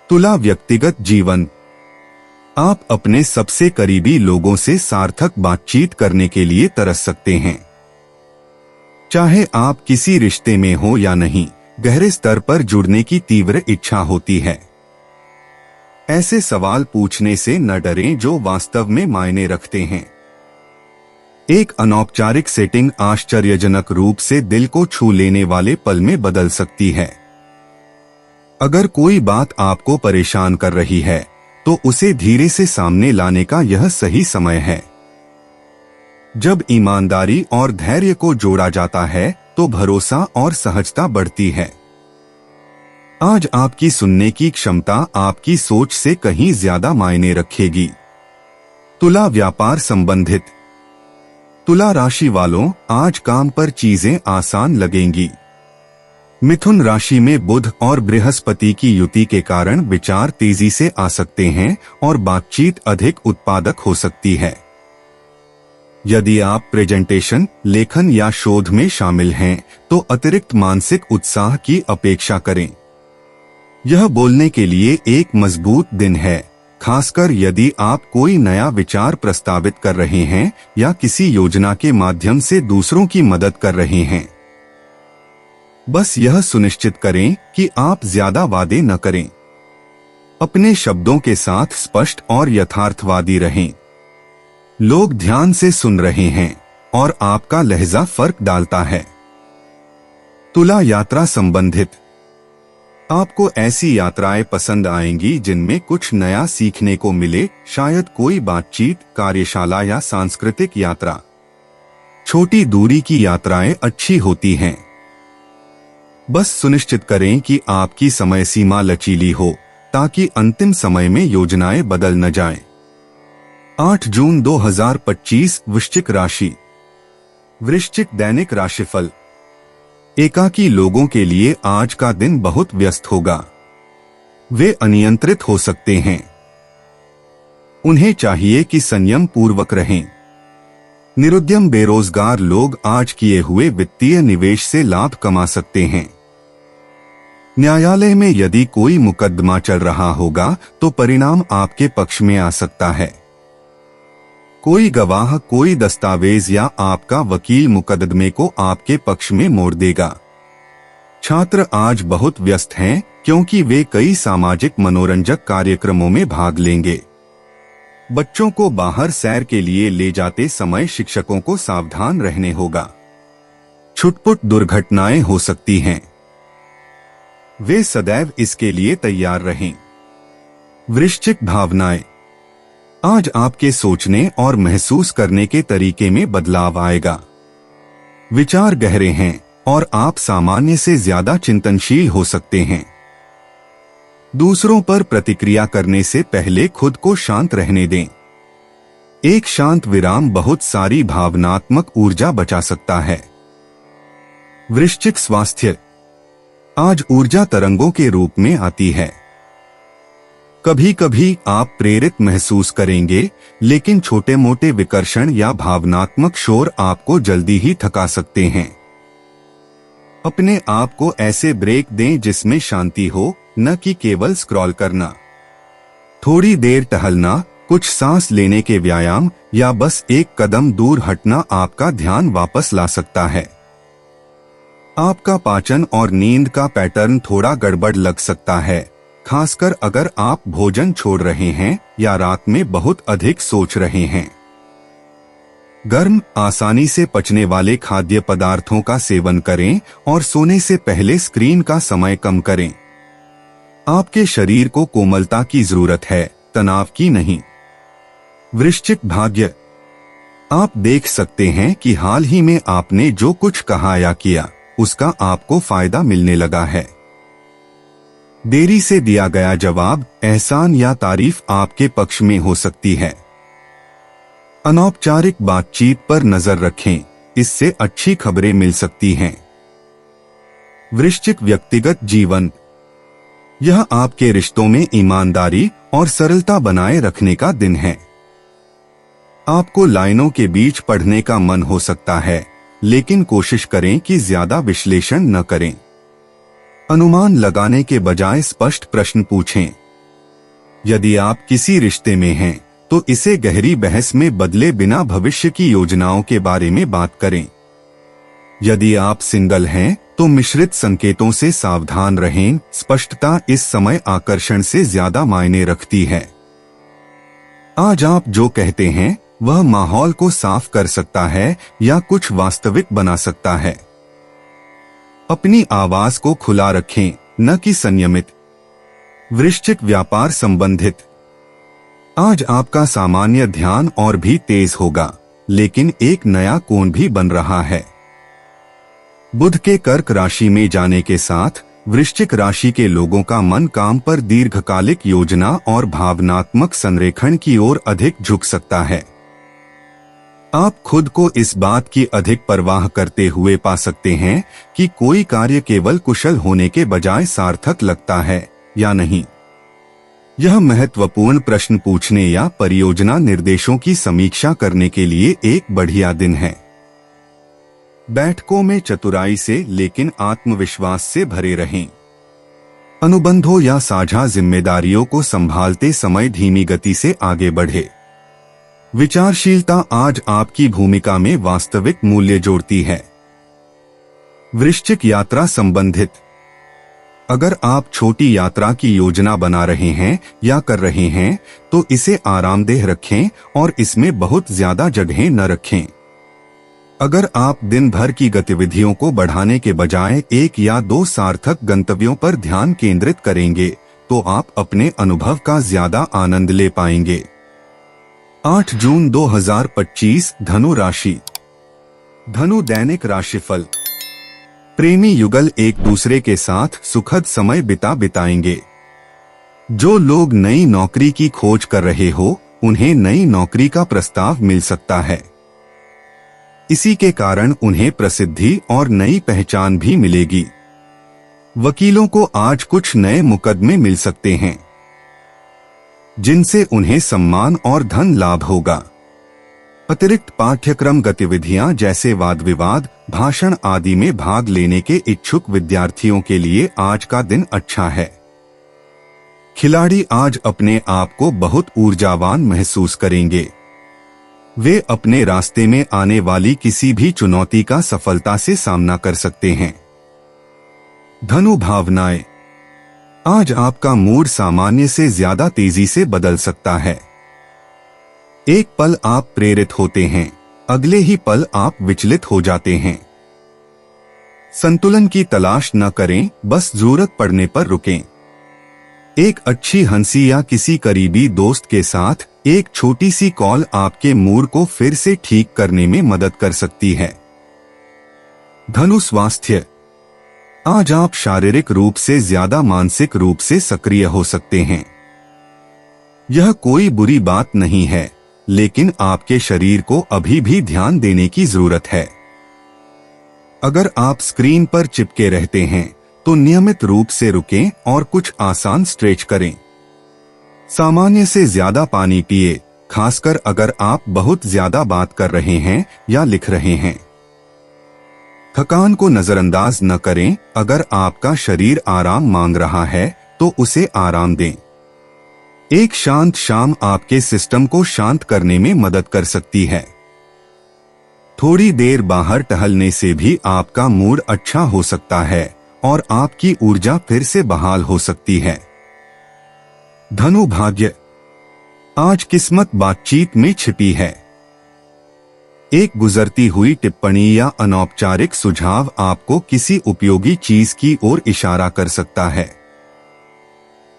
तुला व्यक्तिगत जीवन, आप अपने सबसे करीबी लोगों से सार्थक बातचीत करने के लिए तरस सकते हैं। चाहे आप किसी रिश्ते में हो या नहीं, गहरे स्तर पर जुड़ने की तीव्र इच्छा होती है। ऐसे सवाल पूछने से न डरें जो वास्तव में मायने रखते हैं। एक अनौपचारिक सेटिंग आश्चर्यजनक रूप से दिल को छू लेने वाले पल में बदल सकती है। अगर कोई बात आपको परेशान कर रही है तो उसे धीरे से सामने लाने का यह सही समय है। जब ईमानदारी और धैर्य को जोड़ा जाता है तो भरोसा और सहजता बढ़ती है। आज आपकी सुनने की क्षमता आपकी सोच से कहीं ज्यादा मायने रखेगी। तुला व्यापार संबंधित, तुला राशि वालों, आज काम पर चीजें आसान लगेंगी। मिथुन राशि में बुध और बृहस्पति की युति के कारण विचार तेजी से आ सकते हैं और बातचीत अधिक उत्पादक हो सकती है। यदि आप प्रेजेंटेशन, लेखन या शोध में शामिल हैं तो अतिरिक्त मानसिक उत्साह की अपेक्षा करें। यह बोलने के लिए एक मजबूत दिन है, खासकर यदि आप कोई नया विचार प्रस्तावित कर रहे हैं या किसी योजना के माध्यम से दूसरों की मदद कर रहे हैं। बस यह सुनिश्चित करें कि आप ज्यादा वादे न करें। अपने शब्दों के साथ स्पष्ट और यथार्थवादी रहें। लोग ध्यान से सुन रहे हैं और आपका लहजा फर्क डालता है। तुला यात्रा संबंधित, आपको ऐसी यात्राएं पसंद आएंगी जिनमें कुछ नया सीखने को मिले, शायद कोई बातचीत, कार्यशाला या सांस्कृतिक यात्रा। छोटी दूरी की यात्राएं अच्छी होती हैं। बस सुनिश्चित करें कि आपकी समय सीमा लचीली हो ताकि अंतिम समय में योजनाएं बदल न जाएं। 8 जून 2025 वृश्चिक राशि। वृश्चिक दैनिक राशिफल। एकाकी लोगों के लिए आज का दिन बहुत व्यस्त होगा। वे अनियंत्रित हो सकते हैं। उन्हें चाहिए कि संयम पूर्वक रहें। निरुद्यम बेरोजगार लोग आज किए हुए वित्तीय निवेश से लाभ कमा सकते हैं। न्यायालय में यदि कोई मुकदमा चल रहा होगा तो परिणाम आपके पक्ष में आ सकता है। कोई गवाह, कोई दस्तावेज या आपका वकील मुकदमे को आपके पक्ष में मोड़ देगा। छात्र आज बहुत व्यस्त हैं क्योंकि वे कई सामाजिक मनोरंजक कार्यक्रमों में भाग लेंगे। बच्चों को बाहर सैर के लिए ले जाते समय शिक्षकों को सावधान रहने होगा। छुटपुट दुर्घटनाएं हो सकती हैं, वे सदैव इसके लिए तैयार रहें। वृश्चिक भावनाएं। आज आपके सोचने और महसूस करने के तरीके में बदलाव आएगा। विचार गहरे हैं और आप सामान्य से ज्यादा चिंतनशील हो सकते हैं। दूसरों पर प्रतिक्रिया करने से पहले खुद को शांत रहने दें। एक शांत विराम बहुत सारी भावनात्मक ऊर्जा बचा सकता है। वृश्चिक स्वास्थ्य। आज ऊर्जा तरंगों के रूप में आती है। कभी कभी आप प्रेरित महसूस करेंगे, लेकिन छोटे मोटे विकर्षण या भावनात्मक शोर आपको जल्दी ही थका सकते हैं। अपने आप को ऐसे ब्रेक दें जिसमें शांति हो, न कि केवल स्क्रॉल करना। थोड़ी देर टहलना, कुछ सांस लेने के व्यायाम या बस एक कदम दूर हटना आपका ध्यान वापस ला सकता है। आपका पाचन और नींद का पैटर्न थोड़ा गड़बड़ लग सकता है, खासकर अगर आप भोजन छोड़ रहे हैं या रात में बहुत अधिक सोच रहे हैं। गर्म, आसानी से पचने वाले खाद्य पदार्थों का सेवन करें और सोने से पहले स्क्रीन का समय कम करें। आपके शरीर को कोमलता की जरूरत है, तनाव की नहीं। वृश्चिक भाग्य। आप देख सकते हैं कि हाल ही में आपने जो कुछ कहा या किया, उसका आपको फायदा मिलने लगा है। देरी से दिया गया जवाब, एहसान या तारीफ आपके पक्ष में हो सकती है। अनौपचारिक बातचीत पर नजर रखें, इससे अच्छी खबरें मिल सकती हैं। वृश्चिक व्यक्तिगत जीवन। यह आपके रिश्तों में ईमानदारी और सरलता बनाए रखने का दिन है। आपको लाइनों के बीच पढ़ने का मन हो सकता है, लेकिन कोशिश करें कि ज्यादा विश्लेषण न करें। अनुमान लगाने के बजाय स्पष्ट प्रश्न पूछें। यदि आप किसी रिश्ते में हैं, तो इसे गहरी बहस में बदले बिना भविष्य की योजनाओं के बारे में बात करें। यदि आप सिंगल हैं, तो मिश्रित संकेतों से सावधान रहें। स्पष्टता इस समय आकर्षण से ज्यादा मायने रखती है। आज आप जो कहते हैं वह माहौल को साफ कर सकता है या कुछ वास्तविक बना सकता है। अपनी आवाज को खुला रखें, न कि संयमित। वृश्चिक व्यापार संबंधित। आज आपका सामान्य ध्यान और भी तेज होगा, लेकिन एक नया कोण भी बन रहा है। बुध के कर्क राशि में जाने के साथ वृश्चिक राशि के लोगों का मन काम पर दीर्घकालिक योजना और भावनात्मक संरेखण की ओर अधिक झुक सकता है। आप खुद को इस बात की अधिक परवाह करते हुए पा सकते हैं कि कोई कार्य केवल कुशल होने के बजाय सार्थक लगता है या नहीं। यह महत्वपूर्ण प्रश्न पूछने या परियोजना निर्देशों की समीक्षा करने के लिए एक बढ़िया दिन है। बैठकों में चतुराई से लेकिन आत्मविश्वास से भरे रहें। अनुबंधों या साझा जिम्मेदारियों को संभालते समय धीमी गति से आगे बढ़े। विचारशीलता आज आपकी भूमिका में वास्तविक मूल्य जोड़ती है। वृश्चिक यात्रा संबंधित। अगर आप छोटी यात्रा की योजना बना रहे हैं या कर रहे हैं, तो इसे आरामदेह रखें और इसमें बहुत ज्यादा जगह न रखें। अगर आप दिन भर की गतिविधियों को बढ़ाने के बजाय एक या दो सार्थक गंतव्यों पर ध्यान केंद्रित करेंगे, तो आप अपने अनुभव का ज्यादा आनंद ले पाएंगे। 8 जून 2025 धनु राशि। धनु दैनिक राशिफल। प्रेमी युगल एक दूसरे के साथ सुखद समय बिताएंगे। जो लोग नई नौकरी की खोज कर रहे हो, उन्हें नई नौकरी का प्रस्ताव मिल सकता है। इसी के कारण उन्हें प्रसिद्धि और नई पहचान भी मिलेगी। वकीलों को आज कुछ नए मुकदमे मिल सकते हैं, जिनसे उन्हें सम्मान और धन लाभ होगा। अतिरिक्त पाठ्यक्रम गतिविधियां जैसे वाद विवाद, भाषण आदि में भाग लेने के इच्छुक विद्यार्थियों के लिए आज का दिन अच्छा है। खिलाड़ी आज अपने आप को बहुत ऊर्जावान महसूस करेंगे। वे अपने रास्ते में आने वाली किसी भी चुनौती का सफलता से सामना कर सकते हैं। धनु भावनाएं। आज आपका मूड सामान्य से ज्यादा तेजी से बदल सकता है। एक पल आप प्रेरित होते हैं, अगले ही पल आप विचलित हो जाते हैं। संतुलन की तलाश न करें, बस जरूरत पड़ने पर रुकें। एक अच्छी हंसी या किसी करीबी दोस्त के साथ एक छोटी सी कॉल आपके मूड को फिर से ठीक करने में मदद कर सकती है। धनु स्वास्थ्य। आज आप शारीरिक रूप से ज्यादा मानसिक रूप से सक्रिय हो सकते हैं। यह कोई बुरी बात नहीं है, लेकिन आपके शरीर को अभी भी ध्यान देने की जरूरत है। अगर आप स्क्रीन पर चिपके रहते हैं तो नियमित रूप से रुकें और कुछ आसान स्ट्रेच करें। सामान्य से ज्यादा पानी पिए, खासकर अगर आप बहुत ज्यादा बात कर रहे हैं या लिख रहे हैं। थकान को नजरअंदाज न करें, अगर आपका शरीर आराम मांग रहा है तो उसे आराम दें। एक शांत शाम आपके सिस्टम को शांत करने में मदद कर सकती है। थोड़ी देर बाहर टहलने से भी आपका मूड अच्छा हो सकता है और आपकी ऊर्जा फिर से बहाल हो सकती है। धनु भाग्य। आज किस्मत बातचीत में छिपी है। एक गुजरती हुई टिप्पणी या अनौपचारिक सुझाव आपको किसी उपयोगी चीज की ओर इशारा कर सकता है।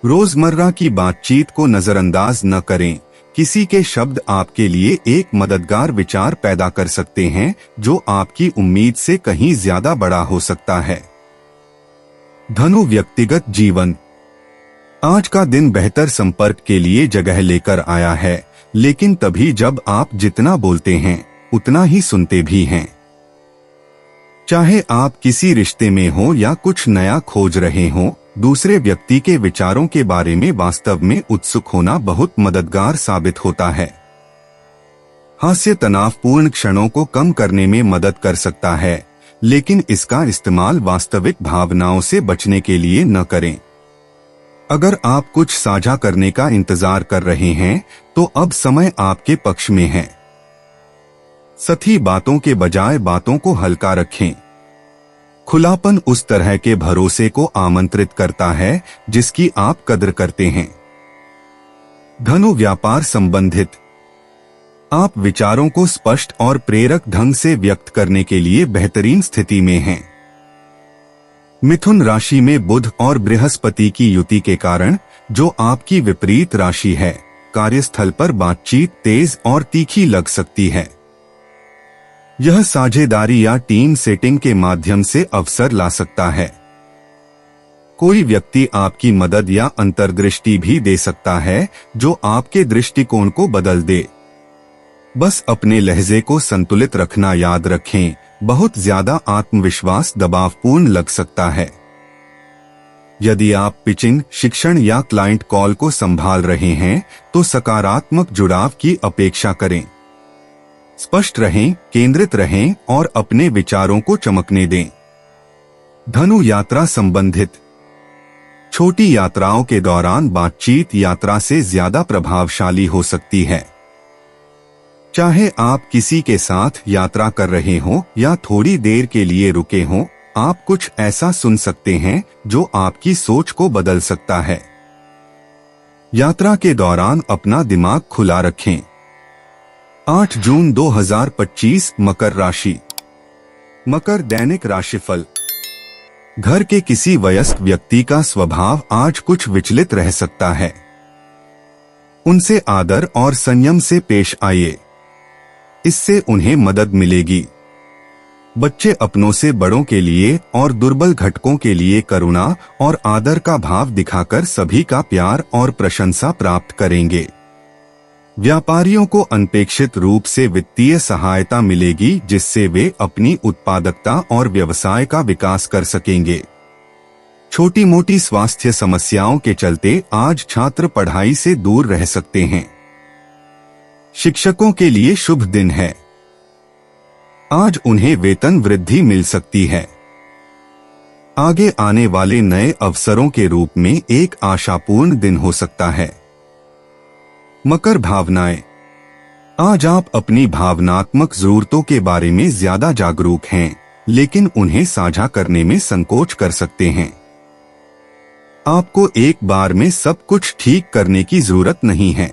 रोजमर्रा की बातचीत को नजरअंदाज न करें, किसी के शब्द आपके लिए एक मददगार विचार पैदा कर सकते हैं जो आपकी उम्मीद से कहीं ज्यादा बड़ा हो सकता है। धनु व्यक्तिगत जीवन। आज का दिन बेहतर संपर्क के लिए जगह लेकर आया है, लेकिन तभी जब आप जितना बोलते हैं उतना ही सुनते भी हैं। चाहे आप किसी रिश्ते में हो या कुछ नया खोज रहे हो, दूसरे व्यक्ति के विचारों के बारे में वास्तव में उत्सुक होना बहुत मददगार साबित होता है। हास्य तनावपूर्ण क्षणों को कम करने में मदद कर सकता है, लेकिन इसका इस्तेमाल वास्तविक भावनाओं से बचने के लिए न करें। अगर आप कुछ साझा करने का इंतजार कर रहे हैं तो अब समय आपके पक्ष में है। सतही बातों के बजाय बातों को हल्का रखें। खुलापन उस तरह के भरोसे को आमंत्रित करता है जिसकी आप कद्र करते हैं। धनु व्यापार संबंधित। आप विचारों को स्पष्ट और प्रेरक ढंग से व्यक्त करने के लिए बेहतरीन स्थिति में हैं। मिथुन राशि में बुध और बृहस्पति की युति के कारण, जो आपकी विपरीत राशि है, कार्यस्थल पर बातचीत तेज और तीखी लग सकती है। यह साझेदारी या टीम सेटिंग के माध्यम से अवसर ला सकता है। कोई व्यक्ति आपकी मदद या अंतर्दृष्टि भी दे सकता है जो आपके दृष्टिकोण को बदल दे। बस अपने लहजे को संतुलित रखना याद रखें, बहुत ज्यादा आत्मविश्वास दबावपूर्ण लग सकता है। यदि आप पिचिंग, शिक्षण या क्लाइंट कॉल को संभाल रहे हैं तो सकारात्मक जुड़ाव की अपेक्षा करें। स्पष्ट रहें, केंद्रित रहें और अपने विचारों को चमकने दें। धनु यात्रा संबंधित। छोटी यात्राओं के दौरान बातचीत यात्रा से ज्यादा प्रभावशाली हो सकती है। चाहे आप किसी के साथ यात्रा कर रहे हों या थोड़ी देर के लिए रुके हों, आप कुछ ऐसा सुन सकते हैं जो आपकी सोच को बदल सकता है। यात्रा के दौरान अपना दिमाग खुला रखें। 8 जून 2025 मकर राशि। मकर दैनिक राशिफल। घर के किसी वयस्क व्यक्ति का स्वभाव आज कुछ विचलित रह सकता है। उनसे आदर और संयम से पेश आइए, इससे उन्हें मदद मिलेगी। बच्चे अपनों से बड़ों के लिए और दुर्बल घटकों के लिए करुणा और आदर का भाव दिखाकर सभी का प्यार और प्रशंसा प्राप्त करेंगे। व्यापारियों को अनपेक्षित रूप से वित्तीय सहायता मिलेगी, जिससे वे अपनी उत्पादकता और व्यवसाय का विकास कर सकेंगे। छोटी मोटी स्वास्थ्य समस्याओं के चलते आज छात्र पढ़ाई से दूर रह सकते हैं। शिक्षकों के लिए शुभ दिन है। आज उन्हें वेतन वृद्धि मिल सकती है। आगे आने वाले नए अवसरों के रूप में एक आशापूर्ण दिन हो सकता है। मकर भावनाएं। आज आप अपनी भावनात्मक जरूरतों के बारे में ज्यादा जागरूक हैं, लेकिन उन्हें साझा करने में संकोच कर सकते हैं। आपको एक बार में सब कुछ ठीक करने की जरूरत नहीं है।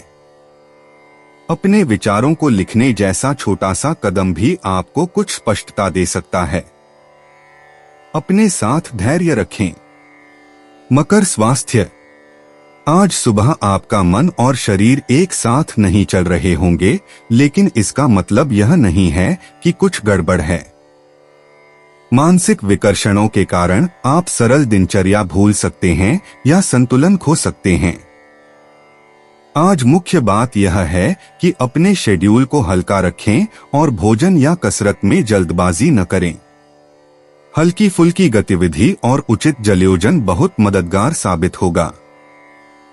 अपने विचारों को लिखने जैसा छोटा सा कदम भी आपको कुछ स्पष्टता दे सकता है। अपने साथ धैर्य रखें। मकर स्वास्थ्य। आज सुबह आपका मन और शरीर एक साथ नहीं चल रहे होंगे, लेकिन इसका मतलब यह नहीं है कि कुछ गड़बड़ है। मानसिक विकर्षणों के कारण आप सरल दिनचर्या भूल सकते हैं या संतुलन खो सकते हैं। आज मुख्य बात यह है कि अपने शेड्यूल को हल्का रखें और भोजन या कसरत में जल्दबाजी न करें। हल्की फुल्की गतिविधि और उचित जलयोजन बहुत मददगार साबित होगा।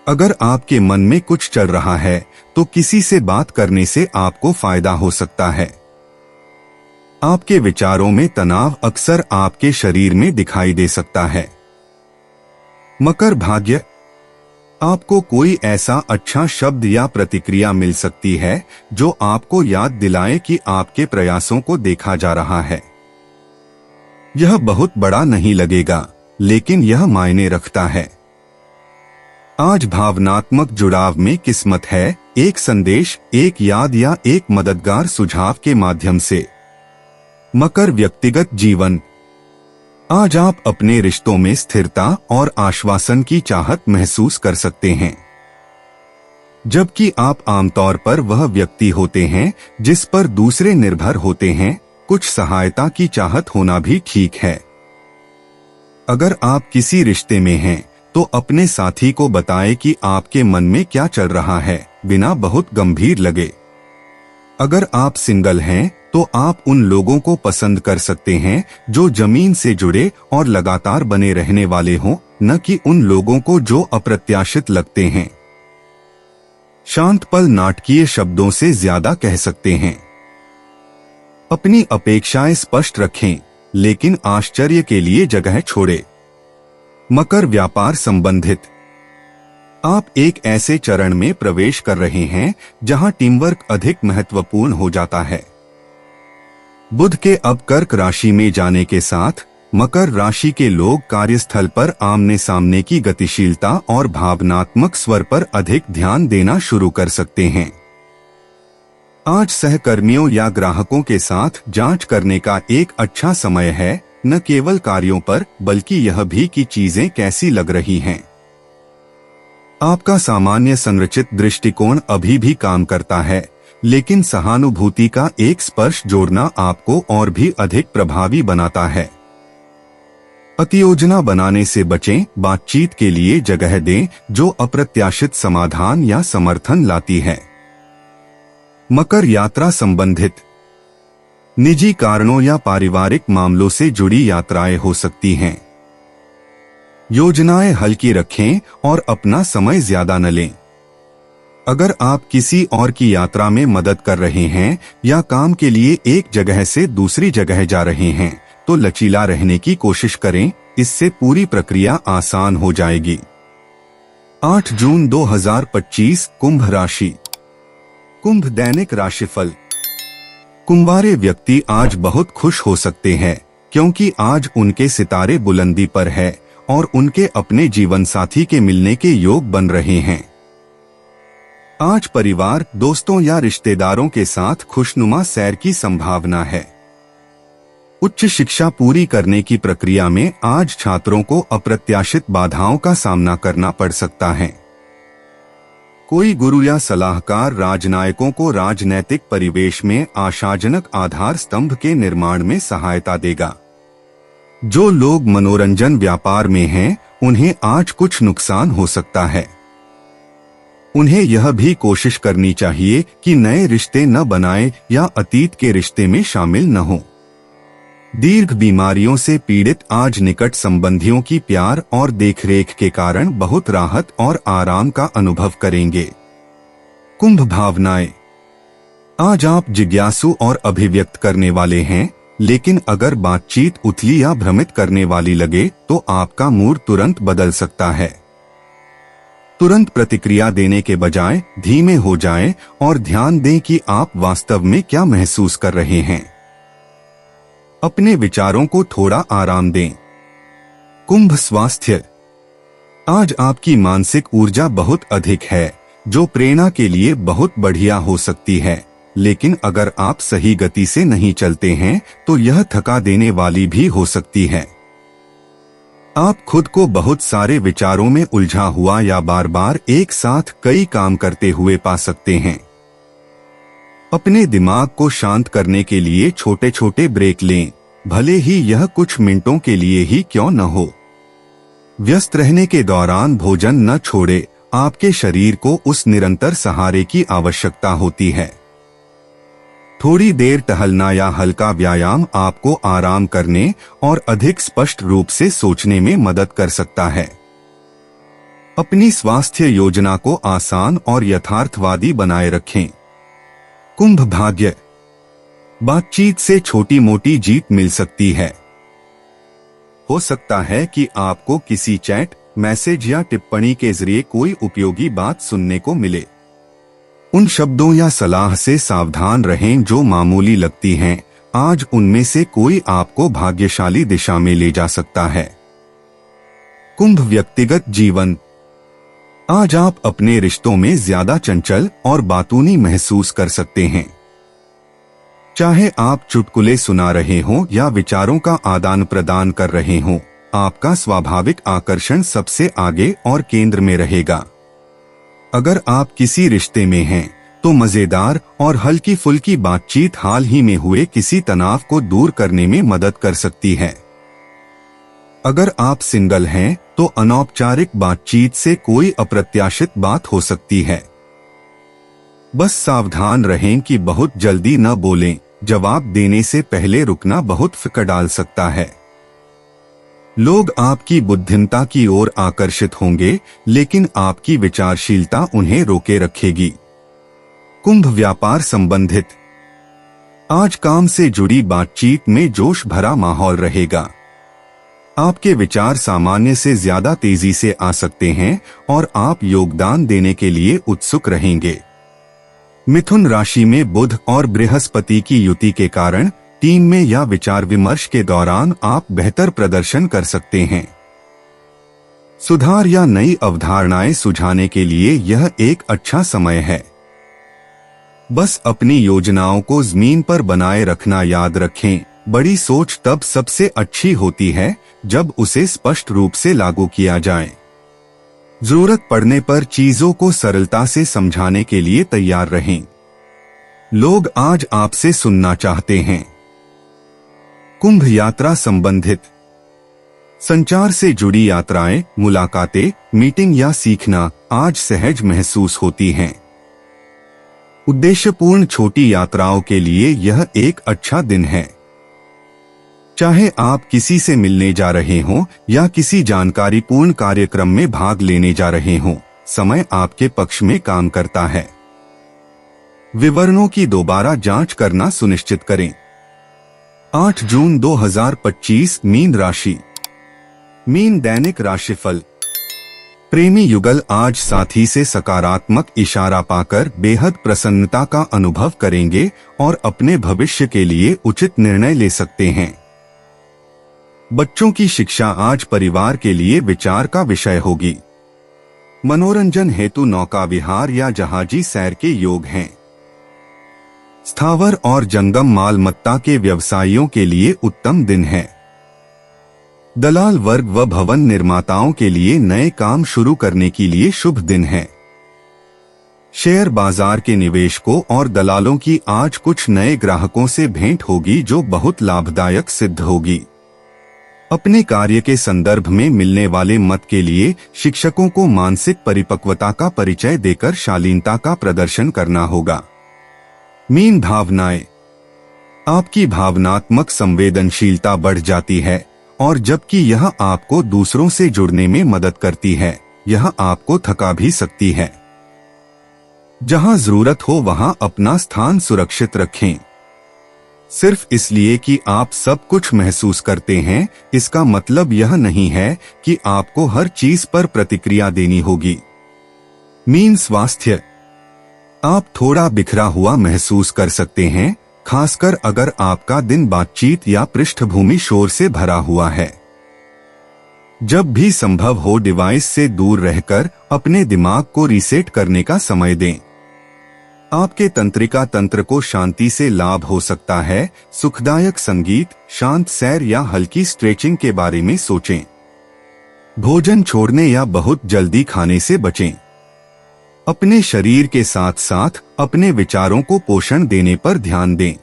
अगर आपके मन में कुछ चल रहा है तो किसी से बात करने से आपको फायदा हो सकता है। आपके विचारों में तनाव अक्सर आपके शरीर में दिखाई दे सकता है। मकर भाग्य। आपको कोई ऐसा अच्छा शब्द या प्रतिक्रिया मिल सकती है जो आपको याद दिलाए कि आपके प्रयासों को देखा जा रहा है। यह बहुत बड़ा नहीं लगेगा, लेकिन यह मायने रखता है। आज भावनात्मक जुड़ाव में किस्मत है, एक संदेश, एक याद या एक मददगार सुझाव के माध्यम से। मकर व्यक्तिगत जीवन। आज आप अपने रिश्तों में स्थिरता और आश्वासन की चाहत महसूस कर सकते हैं, जबकि आप आमतौर पर वह व्यक्ति होते हैं जिस पर दूसरे निर्भर होते हैं। कुछ सहायता की चाहत होना भी ठीक है। अगर आप किसी रिश्ते में हैं, तो अपने साथी को बताएं कि आपके मन में क्या चल रहा है, बिना बहुत गंभीर लगे। अगर आप सिंगल हैं, तो आप उन लोगों को पसंद कर सकते हैं जो जमीन से जुड़े और लगातार बने रहने वाले हों, न कि उन लोगों को जो अप्रत्याशित लगते हैं। शांत पल नाटकीय शब्दों से ज्यादा कह सकते हैं। अपनी अपेक्षाएं स्पष्ट रखें, लेकिन आश्चर्य के लिए जगह छोड़ें। मकर व्यापार संबंधित। आप एक ऐसे चरण में प्रवेश कर रहे हैं जहां टीमवर्क अधिक महत्वपूर्ण हो जाता है। बुध के अब कर्क राशि में जाने के साथ मकर राशि के लोग कार्यस्थल पर आमने सामने की गतिशीलता और भावनात्मक स्वर पर अधिक ध्यान देना शुरू कर सकते हैं। आज सहकर्मियों या ग्राहकों के साथ जांच करने का एक अच्छा समय है, न केवल कार्यों पर बल्कि यह भी कि चीजें कैसी लग रही हैं। आपका सामान्य संरचित दृष्टिकोण अभी भी काम करता है, लेकिन सहानुभूति का एक स्पर्श जोड़ना आपको और भी अधिक प्रभावी बनाता है। अतियोजना बनाने से बचें, बातचीत के लिए जगह दें जो अप्रत्याशित समाधान या समर्थन लाती है। मकर यात्रा संबंधित। निजी कारणों या पारिवारिक मामलों से जुड़ी यात्राएं हो सकती हैं। योजनाएं हल्की रखें और अपना समय ज्यादा न लें। अगर आप किसी और की यात्रा में मदद कर रहे हैं या काम के लिए एक जगह से दूसरी जगह जा रहे हैं, तो लचीला रहने की कोशिश करें, इससे पूरी प्रक्रिया आसान हो जाएगी। 8 जून 2025 कुंभ राशि। कुंभ दैनिक राशिफल। कुंवारे व्यक्ति आज बहुत खुश हो सकते हैं, क्योंकि आज उनके सितारे बुलंदी पर है और उनके अपने जीवन साथी के मिलने के योग बन रहे हैं। आज परिवार, दोस्तों या रिश्तेदारों के साथ खुशनुमा सैर की संभावना है। उच्च शिक्षा पूरी करने की प्रक्रिया में आज छात्रों को अप्रत्याशित बाधाओं का सामना करना पड़ सकता है। कोई गुरु या सलाहकार राजनायकों को राजनैतिक परिवेश में आशाजनक आधार स्तंभ के निर्माण में सहायता देगा। जो लोग मनोरंजन व्यापार में हैं, उन्हें आज कुछ नुकसान हो सकता है। उन्हें यह भी कोशिश करनी चाहिए कि नए रिश्ते न बनाएं या अतीत के रिश्ते में शामिल न हों। दीर्घ बीमारियों से पीड़ित आज निकट संबंधियों की प्यार और देखरेख के कारण बहुत राहत और आराम का अनुभव करेंगे। कुंभ भावनाएं। आज आप जिज्ञासु और अभिव्यक्त करने वाले हैं, लेकिन अगर बातचीत उथली या भ्रमित करने वाली लगे तो आपका मूड तुरंत बदल सकता है। तुरंत प्रतिक्रिया देने के बजाय धीमे हो जाएं और ध्यान दें कि आप वास्तव में क्या महसूस कर रहे हैं। अपने विचारों को थोड़ा आराम दें। कुंभ स्वास्थ्य। आज आपकी मानसिक ऊर्जा बहुत अधिक है, जो प्रेरणा के लिए बहुत बढ़िया हो सकती है, लेकिन अगर आप सही गति से नहीं चलते हैं तो यह थका देने वाली भी हो सकती है। आप खुद को बहुत सारे विचारों में उलझा हुआ या बार बार एक साथ कई काम करते हुए पा सकते हैं। अपने दिमाग को शांत करने के लिए छोटे छोटे ब्रेक लें, भले ही यह कुछ मिनटों के लिए ही क्यों न हो। व्यस्त रहने के दौरान भोजन न छोड़े, आपके शरीर को उस निरंतर सहारे की आवश्यकता होती है। थोड़ी देर टहलना या हल्का व्यायाम आपको आराम करने और अधिक स्पष्ट रूप से सोचने में मदद कर सकता है। अपनी स्वास्थ्य योजना को आसान और यथार्थवादी बनाए रखें। कुंभ भाग्य, बातचीत से छोटी मोटी जीत मिल सकती है। हो सकता है कि आपको किसी चैट, मैसेज या टिप्पणी के जरिए कोई उपयोगी बात सुनने को मिले। उन शब्दों या सलाह से सावधान रहें जो मामूली लगती हैं, आज उनमें से कोई आपको भाग्यशाली दिशा में ले जा सकता है। कुंभ व्यक्तिगत जीवन, आज आप अपने रिश्तों में ज्यादा चंचल और बातूनी महसूस कर सकते हैं। चाहे आप चुटकुले सुना रहे हों या विचारों का आदान प्रदान कर रहे हों, आपका स्वाभाविक आकर्षण सबसे आगे और केंद्र में रहेगा। अगर आप किसी रिश्ते में हैं, तो मजेदार और हल्की फुल्की बातचीत हाल ही में हुए किसी तनाव को दूर करने में मदद कर सकती है। अगर आप सिंगल हैं, तो अनौपचारिक बातचीत से कोई अप्रत्याशित बात हो सकती है। बस सावधान रहें कि बहुत जल्दी न बोलें, जवाब देने से पहले रुकना बहुत फिकर डाल सकता है। लोग आपकी बुद्धिमत्ता की ओर आकर्षित होंगे, लेकिन आपकी विचारशीलता उन्हें रोके रखेगी। कुंभ व्यापार संबंधित, आज काम से जुड़ी बातचीत में जोश भरा माहौल रहेगा। आपके विचार सामान्य से ज्यादा तेजी से आ सकते हैं और आप योगदान देने के लिए उत्सुक रहेंगे। मिथुन राशि में बुध और बृहस्पति की युति के कारण टीम में या विचार विमर्श के दौरान आप बेहतर प्रदर्शन कर सकते हैं। सुधार या नई अवधारणाएं सुझाने के लिए यह एक अच्छा समय है। बस अपनी योजनाओं को जमीन पर बनाए रखना याद रखें, बड़ी सोच तब सबसे अच्छी होती है जब उसे स्पष्ट रूप से लागू किया जाए। जरूरत पड़ने पर चीजों को सरलता से समझाने के लिए तैयार रहें। लोग आज आपसे सुनना चाहते हैं। कुंभ यात्रा संबंधित, संचार से जुड़ी यात्राएं, मुलाकातें, मीटिंग या सीखना आज सहज महसूस होती हैं। उद्देश्यपूर्ण छोटी यात्राओं के लिए यह एक अच्छा दिन है। चाहे आप किसी से मिलने जा रहे हों या किसी जानकारीपूर्ण कार्यक्रम में भाग लेने जा रहे हों, समय आपके पक्ष में काम करता है। विवरणों की दोबारा जांच करना सुनिश्चित करें। 8 जून 2025 मीन राशि। मीन दैनिक राशिफल। प्रेमी युगल आज साथी से सकारात्मक इशारा पाकर बेहद प्रसन्नता का अनुभव करेंगे और अपने भविष्य के लिए उचित निर्णय ले सकते हैं। बच्चों की शिक्षा आज परिवार के लिए विचार का विषय होगी। मनोरंजन हेतु नौका विहार या जहाजी सैर के योग हैं। स्थावर और जंगम मालमत्ता के व्यवसायियों के लिए उत्तम दिन है। दलाल वर्ग व भवन निर्माताओं के लिए नए काम शुरू करने के लिए शुभ दिन है। शेयर बाजार के निवेशकों और दलालों की आज कुछ नए ग्राहकों से भेंट होगी जो बहुत लाभदायक सिद्ध होगी। अपने कार्य के संदर्भ में मिलने वाले मत के लिए शिक्षकों को मानसिक परिपक्वता का परिचय देकर शालीनता का प्रदर्शन करना होगा। मीन भावनाएं, आपकी भावनात्मक संवेदनशीलता बढ़ जाती है और जबकि यह आपको दूसरों से जुड़ने में मदद करती है, यह आपको थका भी सकती है। जहां जरूरत हो वहां अपना स्थान सुरक्षित रखें। सिर्फ इसलिए कि आप सब कुछ महसूस करते हैं, इसका मतलब यह नहीं है कि आपको हर चीज पर प्रतिक्रिया देनी होगी। मीन स्वास्थ्य, आप थोड़ा बिखरा हुआ महसूस कर सकते हैं, खासकर अगर आपका दिन बातचीत या पृष्ठभूमि शोर से भरा हुआ है। जब भी संभव हो डिवाइस से दूर रहकर अपने दिमाग को रीसेट करने का समय दें। आपके तंत्रिका तंत्र को शांति से लाभ हो सकता है। सुखदायक संगीत, शांत सैर या हल्की स्ट्रेचिंग के बारे में सोचें। भोजन छोड़ने या बहुत जल्दी खाने से बचें। अपने शरीर के साथ साथ अपने विचारों को पोषण देने पर ध्यान दें।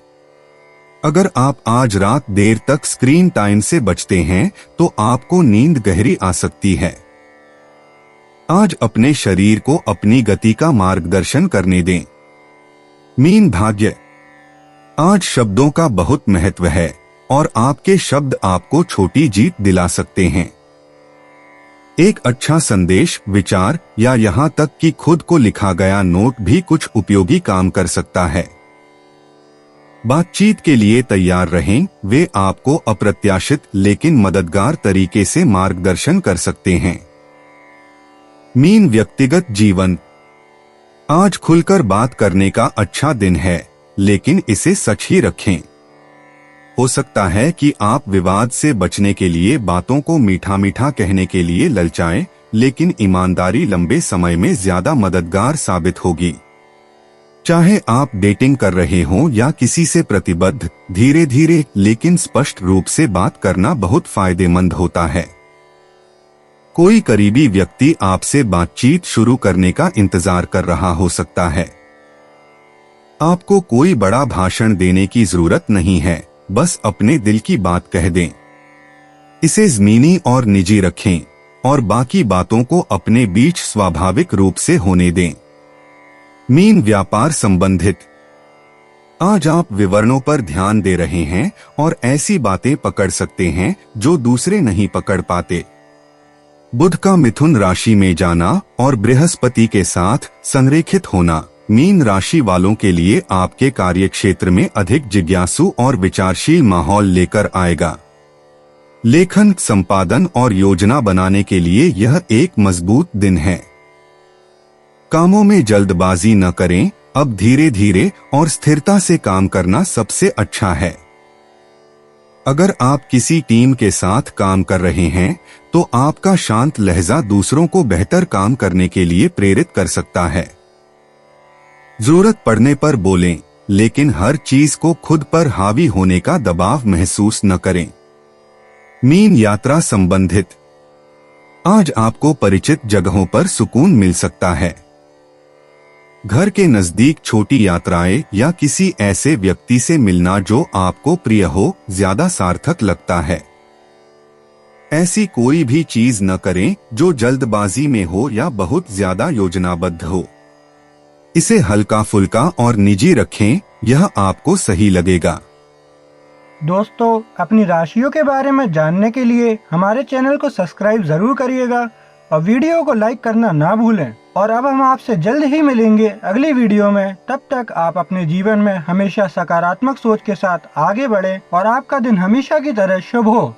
अगर आप आज रात देर तक स्क्रीन टाइम से बचते हैं तो आपको नींद गहरी आ सकती है। आज अपने शरीर को अपनी गति का मार्गदर्शन करने दें। मीन भाग्य, आज शब्दों का बहुत महत्व है और आपके शब्द आपको छोटी जीत दिला सकते हैं। एक अच्छा संदेश, विचार या यहाँ तक कि खुद को लिखा गया नोट भी कुछ उपयोगी काम कर सकता है। बातचीत के लिए तैयार रहें, वे आपको अप्रत्याशित लेकिन मददगार तरीके से मार्गदर्शन कर सकते हैं। मीन व्यक्तिगत जीवन, आज खुलकर बात करने का अच्छा दिन है, लेकिन इसे सच ही रखें। हो सकता है कि आप विवाद से बचने के लिए बातों को मीठा मीठा कहने के लिए ललचाएं, लेकिन ईमानदारी लंबे समय में ज्यादा मददगार साबित होगी। चाहे आप डेटिंग कर रहे हों या किसी से प्रतिबद्ध, धीरे धीरे लेकिन स्पष्ट रूप से बात करना बहुत फायदेमंद होता है। कोई करीबी व्यक्ति आपसे बातचीत शुरू करने का इंतजार कर रहा हो सकता है। आपको कोई बड़ा भाषण देने की जरूरत नहीं है, बस अपने दिल की बात कह दें। इसे ज़मीनी और निजी रखें और बाकी बातों को अपने बीच स्वाभाविक रूप से होने दें। मीन व्यापार संबंधित, आज आप विवरणों पर ध्यान दे रहे हैं और ऐसी बातें पकड़ सकते हैं जो दूसरे नहीं पकड़ पाते। बुध का मिथुन राशि में जाना और बृहस्पति के साथ संरेखित होना मीन राशि वालों के लिए आपके कार्यक्षेत्र में अधिक जिज्ञासु और विचारशील माहौल लेकर आएगा। लेखन, संपादन और योजना बनाने के लिए यह एक मजबूत दिन है। कामों में जल्दबाजी न करें, अब धीरे धीरे और स्थिरता से काम करना सबसे अच्छा है। अगर आप किसी टीम के साथ काम कर रहे हैं तो आपका शांत लहजा दूसरों को बेहतर काम करने के लिए प्रेरित कर सकता है। जरूरत पड़ने पर बोलें, लेकिन हर चीज को खुद पर हावी होने का दबाव महसूस न करें। मीन यात्रा संबंधित, आज आपको परिचित जगहों पर सुकून मिल सकता है। घर के नजदीक छोटी यात्राएं या किसी ऐसे व्यक्ति से मिलना जो आपको प्रिय हो ज्यादा सार्थक लगता है। ऐसी कोई भी चीज न करें जो जल्दबाजी में हो या बहुत ज्यादा योजनाबद्ध हो। इसे हल्का फुल्का और निजी रखें, यह आपको सही लगेगा। दोस्तों, अपनी राशियों के बारे में जानने के लिए हमारे चैनल को सब्सक्राइब जरूर करिएगा और वीडियो को लाइक करना ना भूलें। और अब हम आपसे जल्द ही मिलेंगे अगली वीडियो में। तब तक आप अपने जीवन में हमेशा सकारात्मक सोच के साथ आगे बढ़ें और आपका दिन हमेशा की तरह शुभ हो।